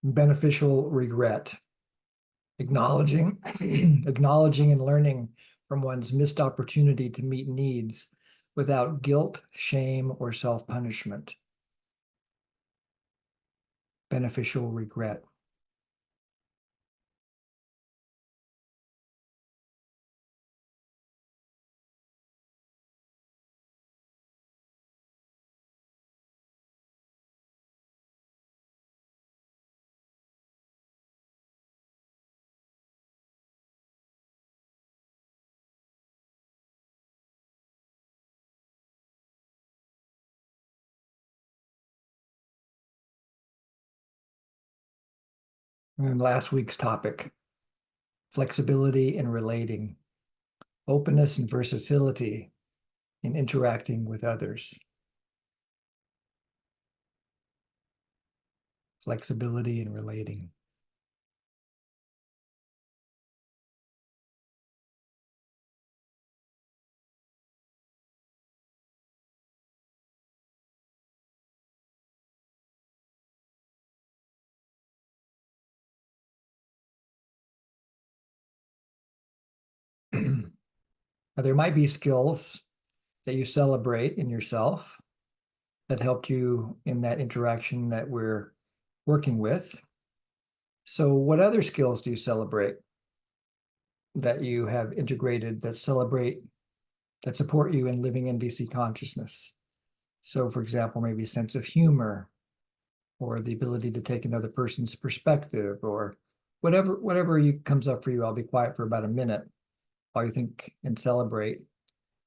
Beneficial regret. Acknowledging, acknowledging and learning from one's missed opportunity to meet needs without guilt, shame, or self-punishment. Beneficial regret. And last week's topic, flexibility in relating, openness and versatility in interacting with others. Flexibility in relating. Now, there might be skills that you celebrate in yourself that helped you in that interaction that we're working with. So what other skills do you celebrate that you have integrated that support you in living NVC consciousness? So for example, maybe a sense of humor, or the ability to take another person's perspective, or whatever comes up for you. I'll be quiet for about a minute while you think and celebrate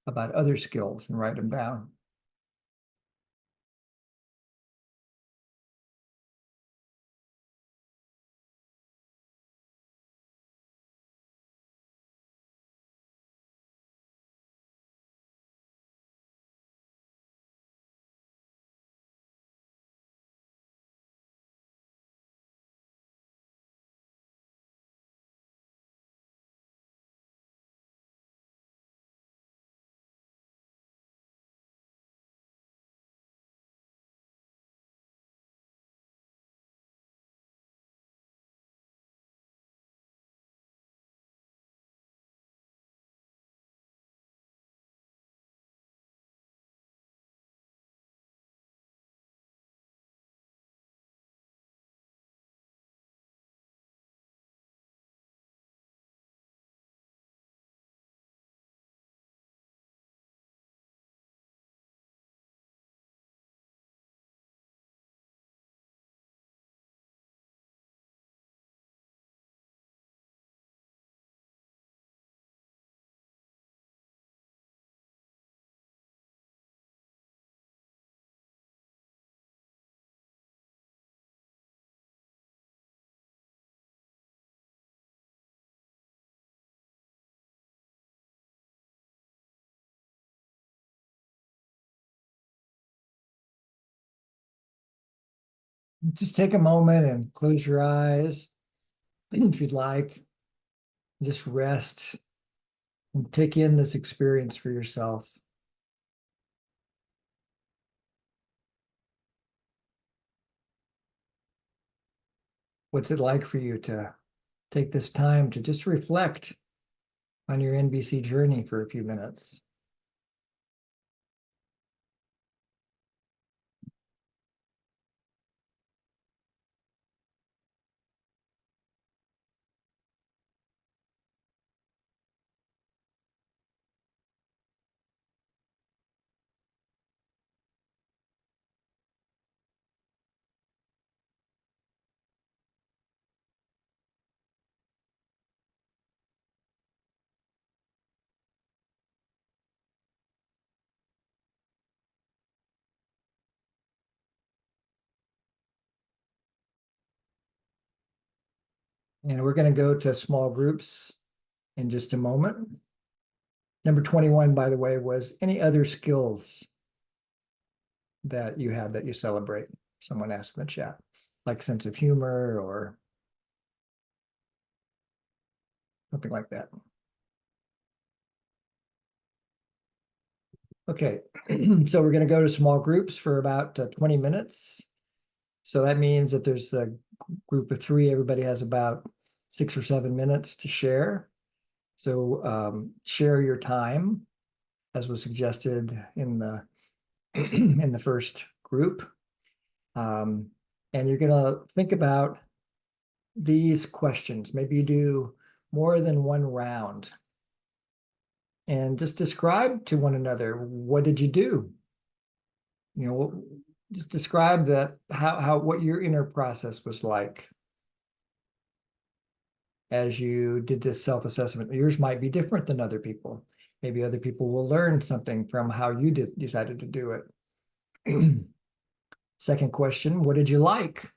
about other skills and write them down. Just take a moment and close your eyes if you'd like. Just rest and take in this experience for yourself. What's it like for you to take this time to just reflect on your NVC journey for a few minutes? And we're going to go to small groups in just a moment. Number 21, by the way, was any other skills that you have that you celebrate? Someone asked in the chat, like sense of humor or something like that. Okay, so we're going to go to small groups for about 20 minutes. So that means that there's a group of 3, everybody has about 6 or 7 minutes to share. So share your time, as was suggested in the in the first group. And you're going to think about these questions. Maybe you do more than one round. And just describe to one another, what did you do? You know, just describe that, what your inner process was like as you did this self-assessment. Yours might be different than other people. Maybe other people will learn something from how you decided to do it. Second question, what did you like?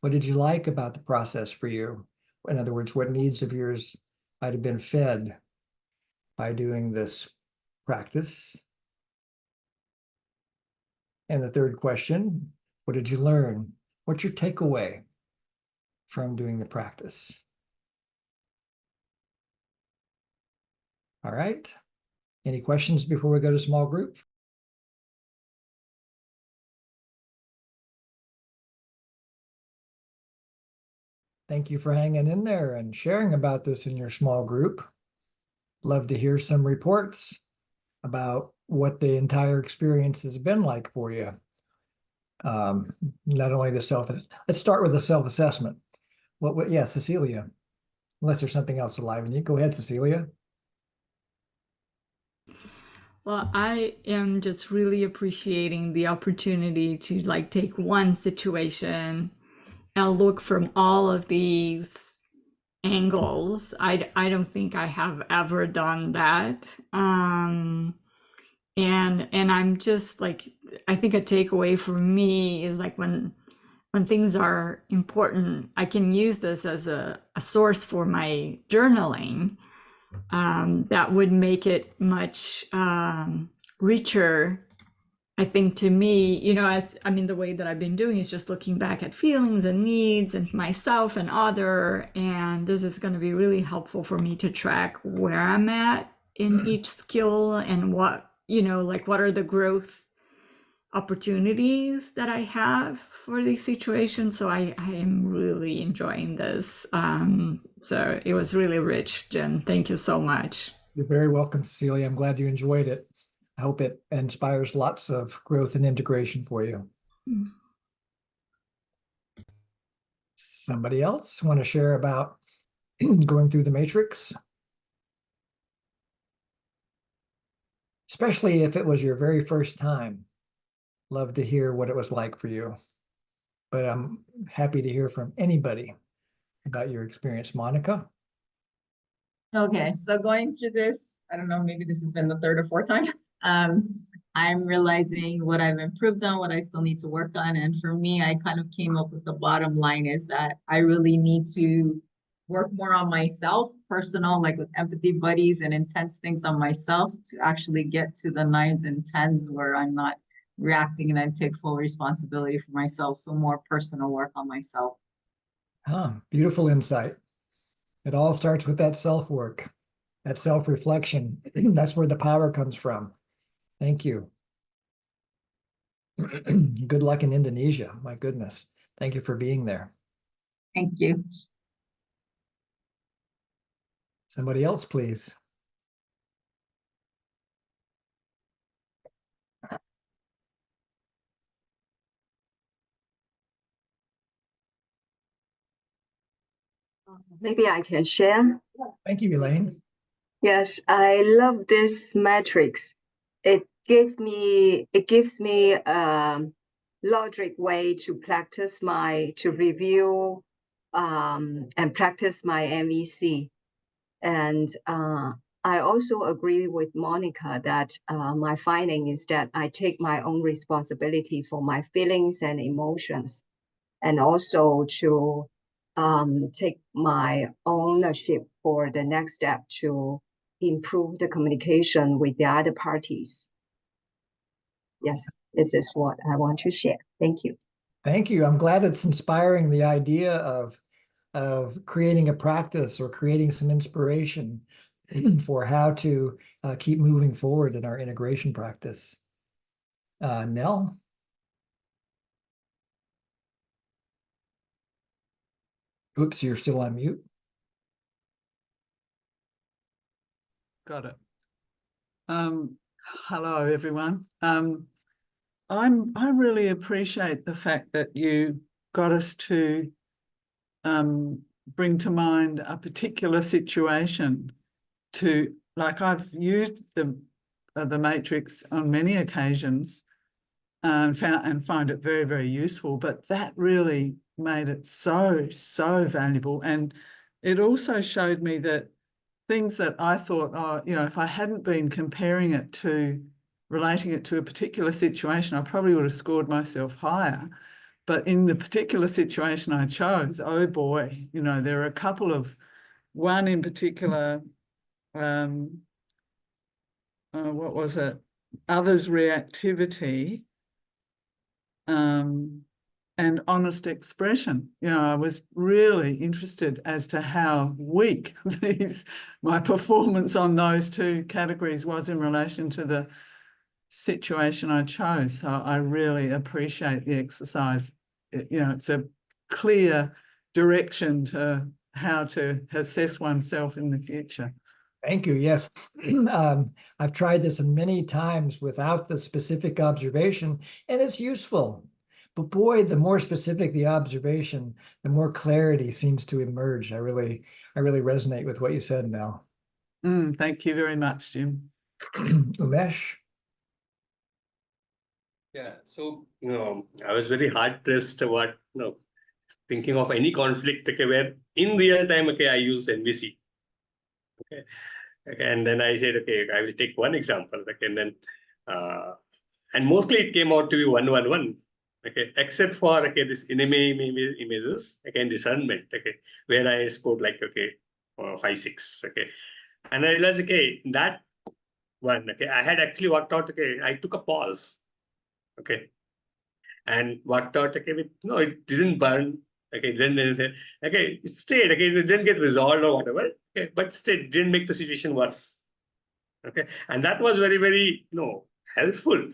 What did you like about the process for you? In other words, what needs of yours might have been fed by doing this practice? And the third question, what did you learn? What's your takeaway from doing the practice? All right. Any questions before we go to small group? Thank you for hanging in there and sharing about this in your small group. Love to hear some reports about what the entire experience has been like for you. Not only the let's start with the self-assessment. Yeah, Cecilia, unless there's something else alive in you. Go ahead, Cecilia. Well, I am just really appreciating the opportunity to like take one situation and look from all of these angles. I don't think I have ever done that. And I'm just like, I think a takeaway for me is like when things are important, I can use this as a source for my journaling. That would make it much richer, I think, to me, you know, the way that I've been doing is just looking back at feelings and needs and myself and other, and this is going to be really helpful for me to track where I'm at in each skill and what, you know, like what are the growth opportunities that I have for these situations. So I am really enjoying this. So it was really rich, Jen. Thank you so much. You're very welcome, Cecilia. I'm glad you enjoyed it. I hope it inspires lots of growth and integration for you. Somebody else want to share about going through the matrix? Especially if it was your very first time. Love to hear what it was like for you. But I'm happy to hear from anybody about your experience. Monica? Okay, so going through this, I don't know, maybe this has been the 3rd or 4th time. I'm realizing what I've improved on, what I still need to work on. And for me, I kind of came up with the bottom line is that I really need to work more on myself, personal, like with empathy buddies and intense things on myself to actually get to the 9s and 10s where I'm not reacting and I take full responsibility for myself. So more personal work on myself. Beautiful insight. It all starts with that self-work, that self-reflection. That's where the power comes from. Thank you. Good luck in Indonesia. My goodness. Thank you for being there. Thank you. Somebody else, please. Maybe I can share. Thank you, Elaine. Yes, I love this matrix. It gives me a logic way to review and practice my NVC. And I also agree with Monica that my finding is that I take my own responsibility for my feelings and emotions, and also to take my ownership for the next step to improve the communication with the other parties. Yes, this is what I want to share. Thank you. Thank you. I'm glad it's inspiring the idea of creating a practice or creating some inspiration for how to keep moving forward in our integration practice. Nell? Oops, you're still on mute. Got it. Hello, everyone. I really appreciate the fact that you got us to bring to mind a particular situation. To like, I've used the matrix on many occasions and find it very, very useful. But that really made it so valuable, and it also showed me that things that I thought, oh, you know, if I hadn't been comparing it to, relating it to a particular situation, I probably would have scored myself higher. But in the particular situation I chose, oh boy, you know, there are a couple of, one in particular, what was it? Others' reactivity and honest expression. You know, I was really interested as to how weak my performance on those two categories was in relation to the situation I chose. So I really appreciate the exercise. You know, it's a clear direction to how to assess oneself in the future. Thank you. Yes. I've tried this many times without the specific observation, and it's useful. But boy, the more specific the observation, the more clarity seems to emerge. I really resonate with what you said, Mel. Thank you very much, Jim. Umesh? Yeah, so, I was very hard pressed about, thinking of any conflict, okay, where in real time, okay, I use NVC. Okay. And then I said, okay, I will take one example. Okay, and then, and mostly it came out to be 1-1-1. Okay, except for, okay, this images, okay, and discernment, okay, where I scored like, okay, 5-6. Okay. And I realized, okay, that one, okay, I had actually worked out, okay, I took a pause. Okay. And worked out, okay, with, no, it didn't burn. Okay, didn't, okay, it stayed, okay, it didn't get resolved or whatever, okay, but still didn't make the situation worse. Okay, and that was very, very, helpful.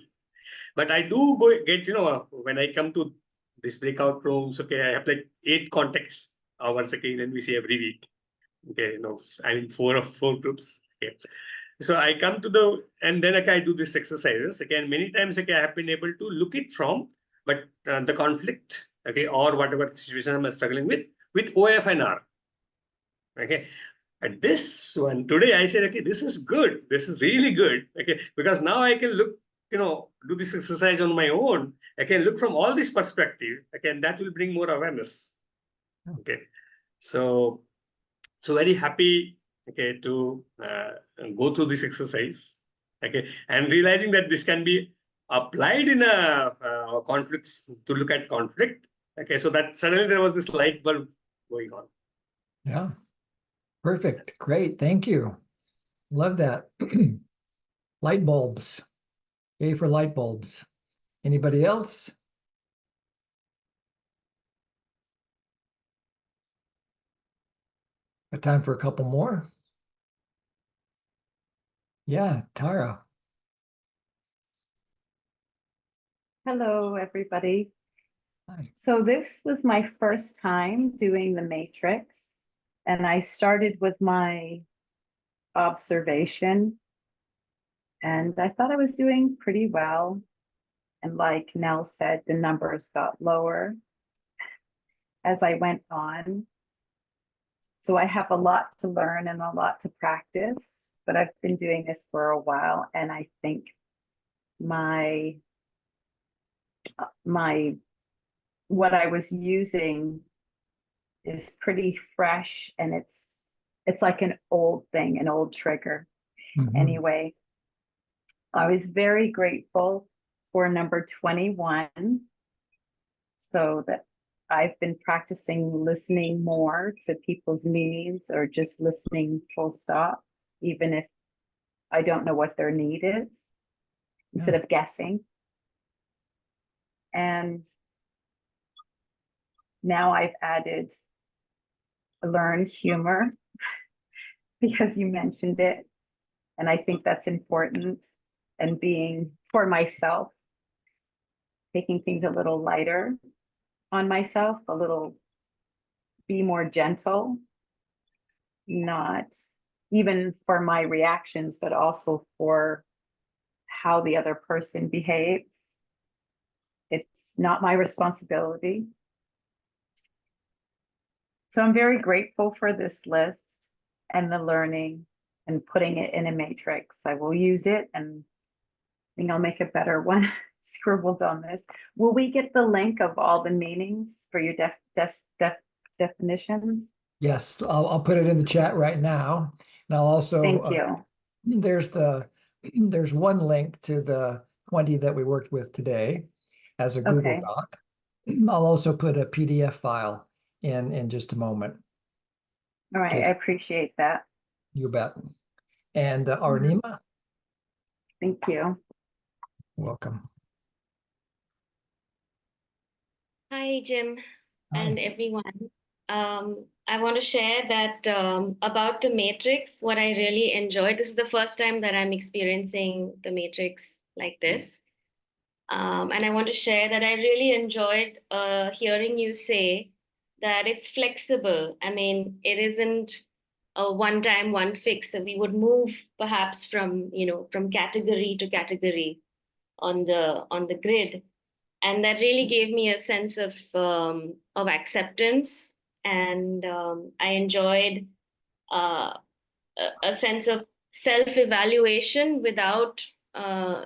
But I do get, when I come to this breakout rooms, okay, I have like 8 context hours, okay, in NVC every week. Okay, I mean, 4 groups. Okay. So I come to and then, okay, I do these exercises. Again, many times, okay, I have been able to look it from, but the conflict, okay, or whatever situation I'm struggling with OFNR. Okay. And this one, today I said, okay, this is good. This is really good. Okay. Because now I can look, do this exercise on my own. I can look from all this perspective. Okay. And that will bring more awareness. Okay. So very happy, okay, to go through this exercise. Okay. And realizing that this can be applied in a conflict, to look at conflict. Okay. So that suddenly there was this light bulb going on. Yeah. Perfect. Great. Thank you. Love that. Light bulbs. Yay for light bulbs. Anybody else? Got time for a couple more? Yeah, Tara. Hello, everybody. Hi. So this was my first time doing the matrix, and I started with my observation, and I thought I was doing pretty well. And like Nell said, the numbers got lower as I went on. So I have a lot to learn and a lot to practice, but I've been doing this for a while, and I think what I was using is pretty fresh, and it's like an old thing, an old trigger. Anyway, I was very grateful for number 21. So I've been practicing listening more to people's needs, or just listening full stop, even if I don't know what their need is, instead of guessing. And now I've added learn humor because you mentioned it. And I think that's important. And being, for myself, taking things a little lighter on myself, be more gentle, not even for my reactions, but also for how the other person behaves. It's not my responsibility. So I'm very grateful for this list and the learning and putting it in a matrix. I will use it, and I think I'll make a better one scribbled on this. Will we get the link of all the meanings for your definitions? Yes, I'll put it in the chat right now. And I'll also, Thank you. There's one link to the 20 that we worked with today as a Google Okay. Doc. I'll also put a PDF file in just a moment. All right, I appreciate that. You bet. And Arnima, Thank you. welcome. Hi, Jim Hi. and everyone. I want to share that about the Matrix, what I really enjoyed. This is the first time that I'm experiencing the Matrix like this. And I want to share that I really enjoyed hearing you say that it's flexible. I mean, it isn't a one time, one fix. So we would move perhaps from, from category to category on the grid. And that really gave me a sense of acceptance. And I enjoyed a sense of self-evaluation without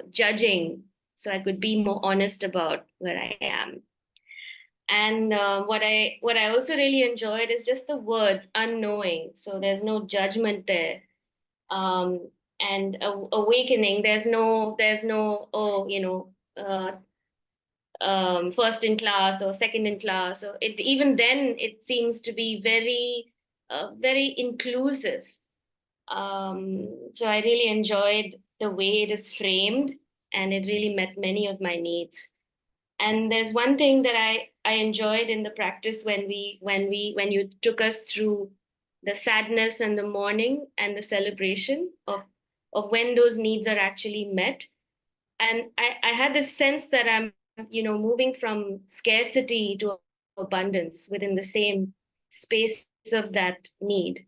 judging, so I could be more honest about where I am. And what I also really enjoyed is just the words unknowing. So there's no judgment there. And awakening, there's no first in class or second in class, or even then it seems to be very inclusive. So I really enjoyed the way it is framed, and it really met many of my needs. And there's one thing that I enjoyed in the practice when you took us through the sadness and the mourning and the celebration of when those needs are actually met. And I had this sense that I'm moving from scarcity to abundance within the same space of that need.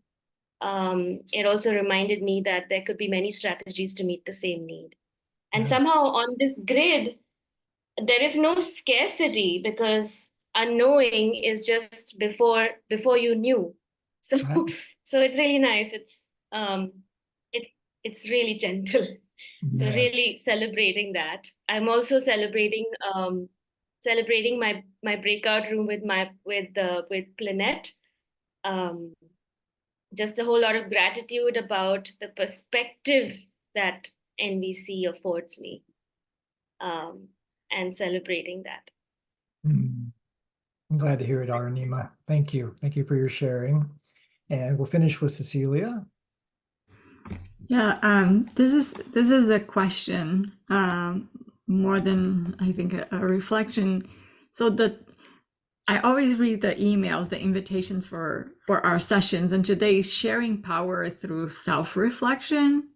It also reminded me that there could be many strategies to meet the same need. And somehow on this grid, there is no scarcity because unknowing is just before you knew. So so it's really nice. It's really gentle. So really celebrating that. I'm also celebrating my breakout room with Planette. Just a whole lot of gratitude about the perspective that NVC affords me, and celebrating that. I'm glad to hear it, Arnima. Thank you. Thank you for your sharing. And we'll finish with Cecilia. Yeah, this is a question, more than I think a reflection. So I always read the emails, the invitations for our sessions, and today's sharing power through self-reflection.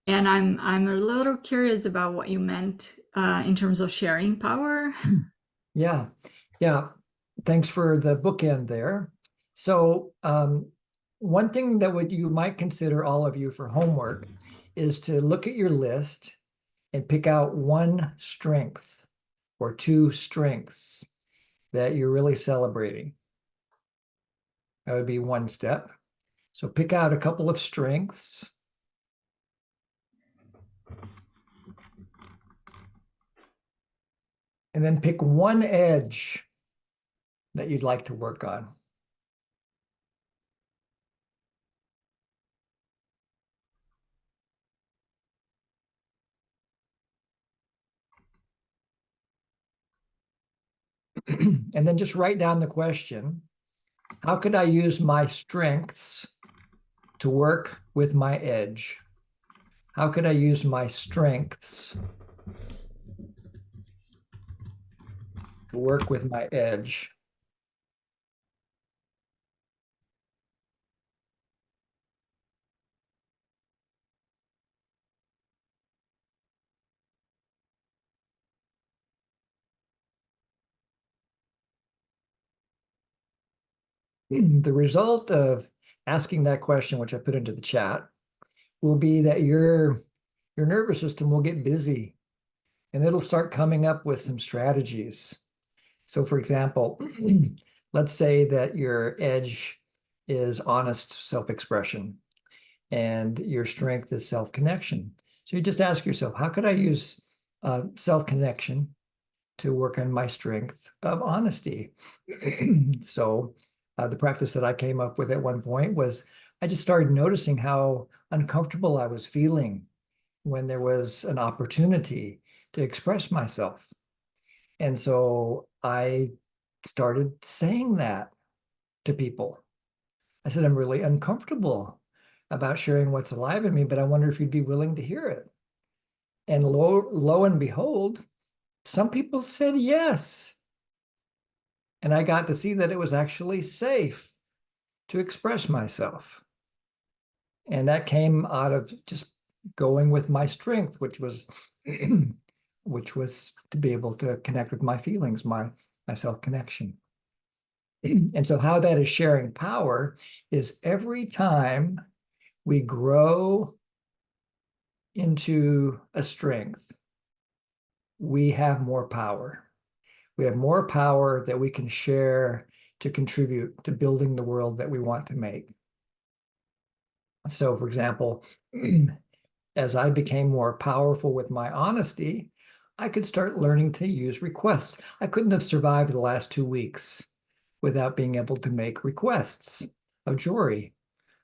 And I'm a little curious about what you meant in terms of sharing power. Yeah. Thanks for the bookend there. So one thing that you might consider, all of you, for homework is to look at your list and pick out one strength or two strengths that you're really celebrating. That would be one step. So pick out a couple of strengths. And then pick one edge that you'd like to work on. And then just write down the question, how could I use my strengths to work with my edge? How could I use my strengths to work with my edge? The result of asking that question, which I put into the chat, will be that your nervous system will get busy and it'll start coming up with some strategies. So for example, let's say that your edge is honest self-expression and your strength is self-connection. So you just ask yourself, how could I use self-connection to work on my strength of honesty? So the practice that I came up with at one point was I just started noticing how uncomfortable I was feeling when there was an opportunity to express myself. And so I started saying that to people. I said, I'm really uncomfortable about sharing what's alive in me, but I wonder if you'd be willing to hear it. And lo and behold, some people said yes. And I got to see that it was actually safe to express myself. And that came out of just going with my strength, which was to be able to connect with my feelings, my self-connection. And so how that is sharing power is every time we grow into a strength, we have more power. We have more power that we can share to contribute to building the world that we want to make. So for example, as I became more powerful with my honesty, I could start learning to use requests. I couldn't have survived the last 2 weeks without being able to make requests of Jori,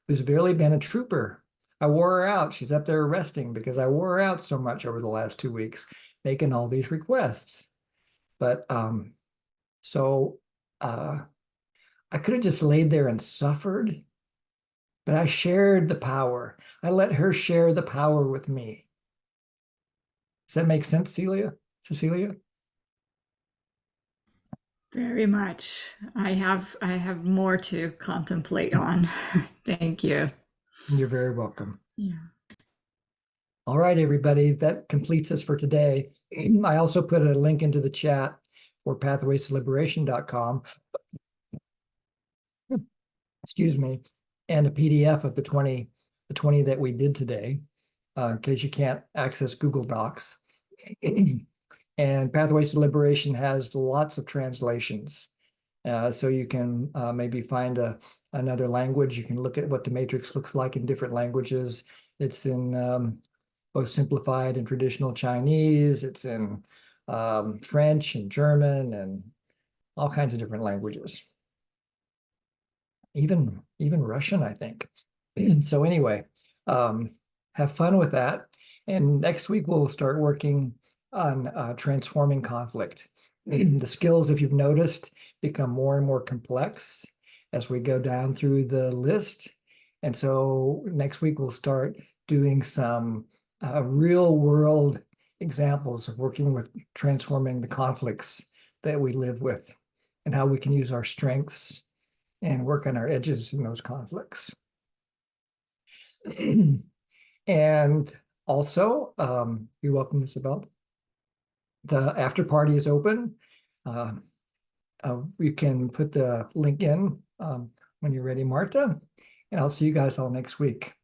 who's barely been a trooper. I wore her out. She's up there resting because I wore her out so much over the last 2 weeks, making all these requests. But I could have just laid there and suffered, but I shared the power. I let her share the power with me. Does that make sense, Cecilia? Very much. I have more to contemplate on. Thank you. You're very welcome. Yeah. All right, everybody, that completes us for today. I also put a link into the chat for pathwaysliberation.com. Excuse me, and a PDF of the 20 that we did today, in case you can't access Google Docs. And Pathways to Liberation has lots of translations. So you can maybe find another language. You can look at what the matrix looks like in different languages. It's in both simplified and traditional Chinese. It's in French and German and all kinds of different languages. Even Russian, I think. So anyway, have fun with that. And next week we'll start working on transforming conflict. The skills, if you've noticed, become more and more complex as we go down through the list. And so next week we'll start doing some real world examples of working with transforming the conflicts that we live with and how we can use our strengths and work on our edges in those conflicts. And also, you're welcome, Isabel. The after party is open. You can put the link in when you're ready, Marta, and I'll see you guys all next week.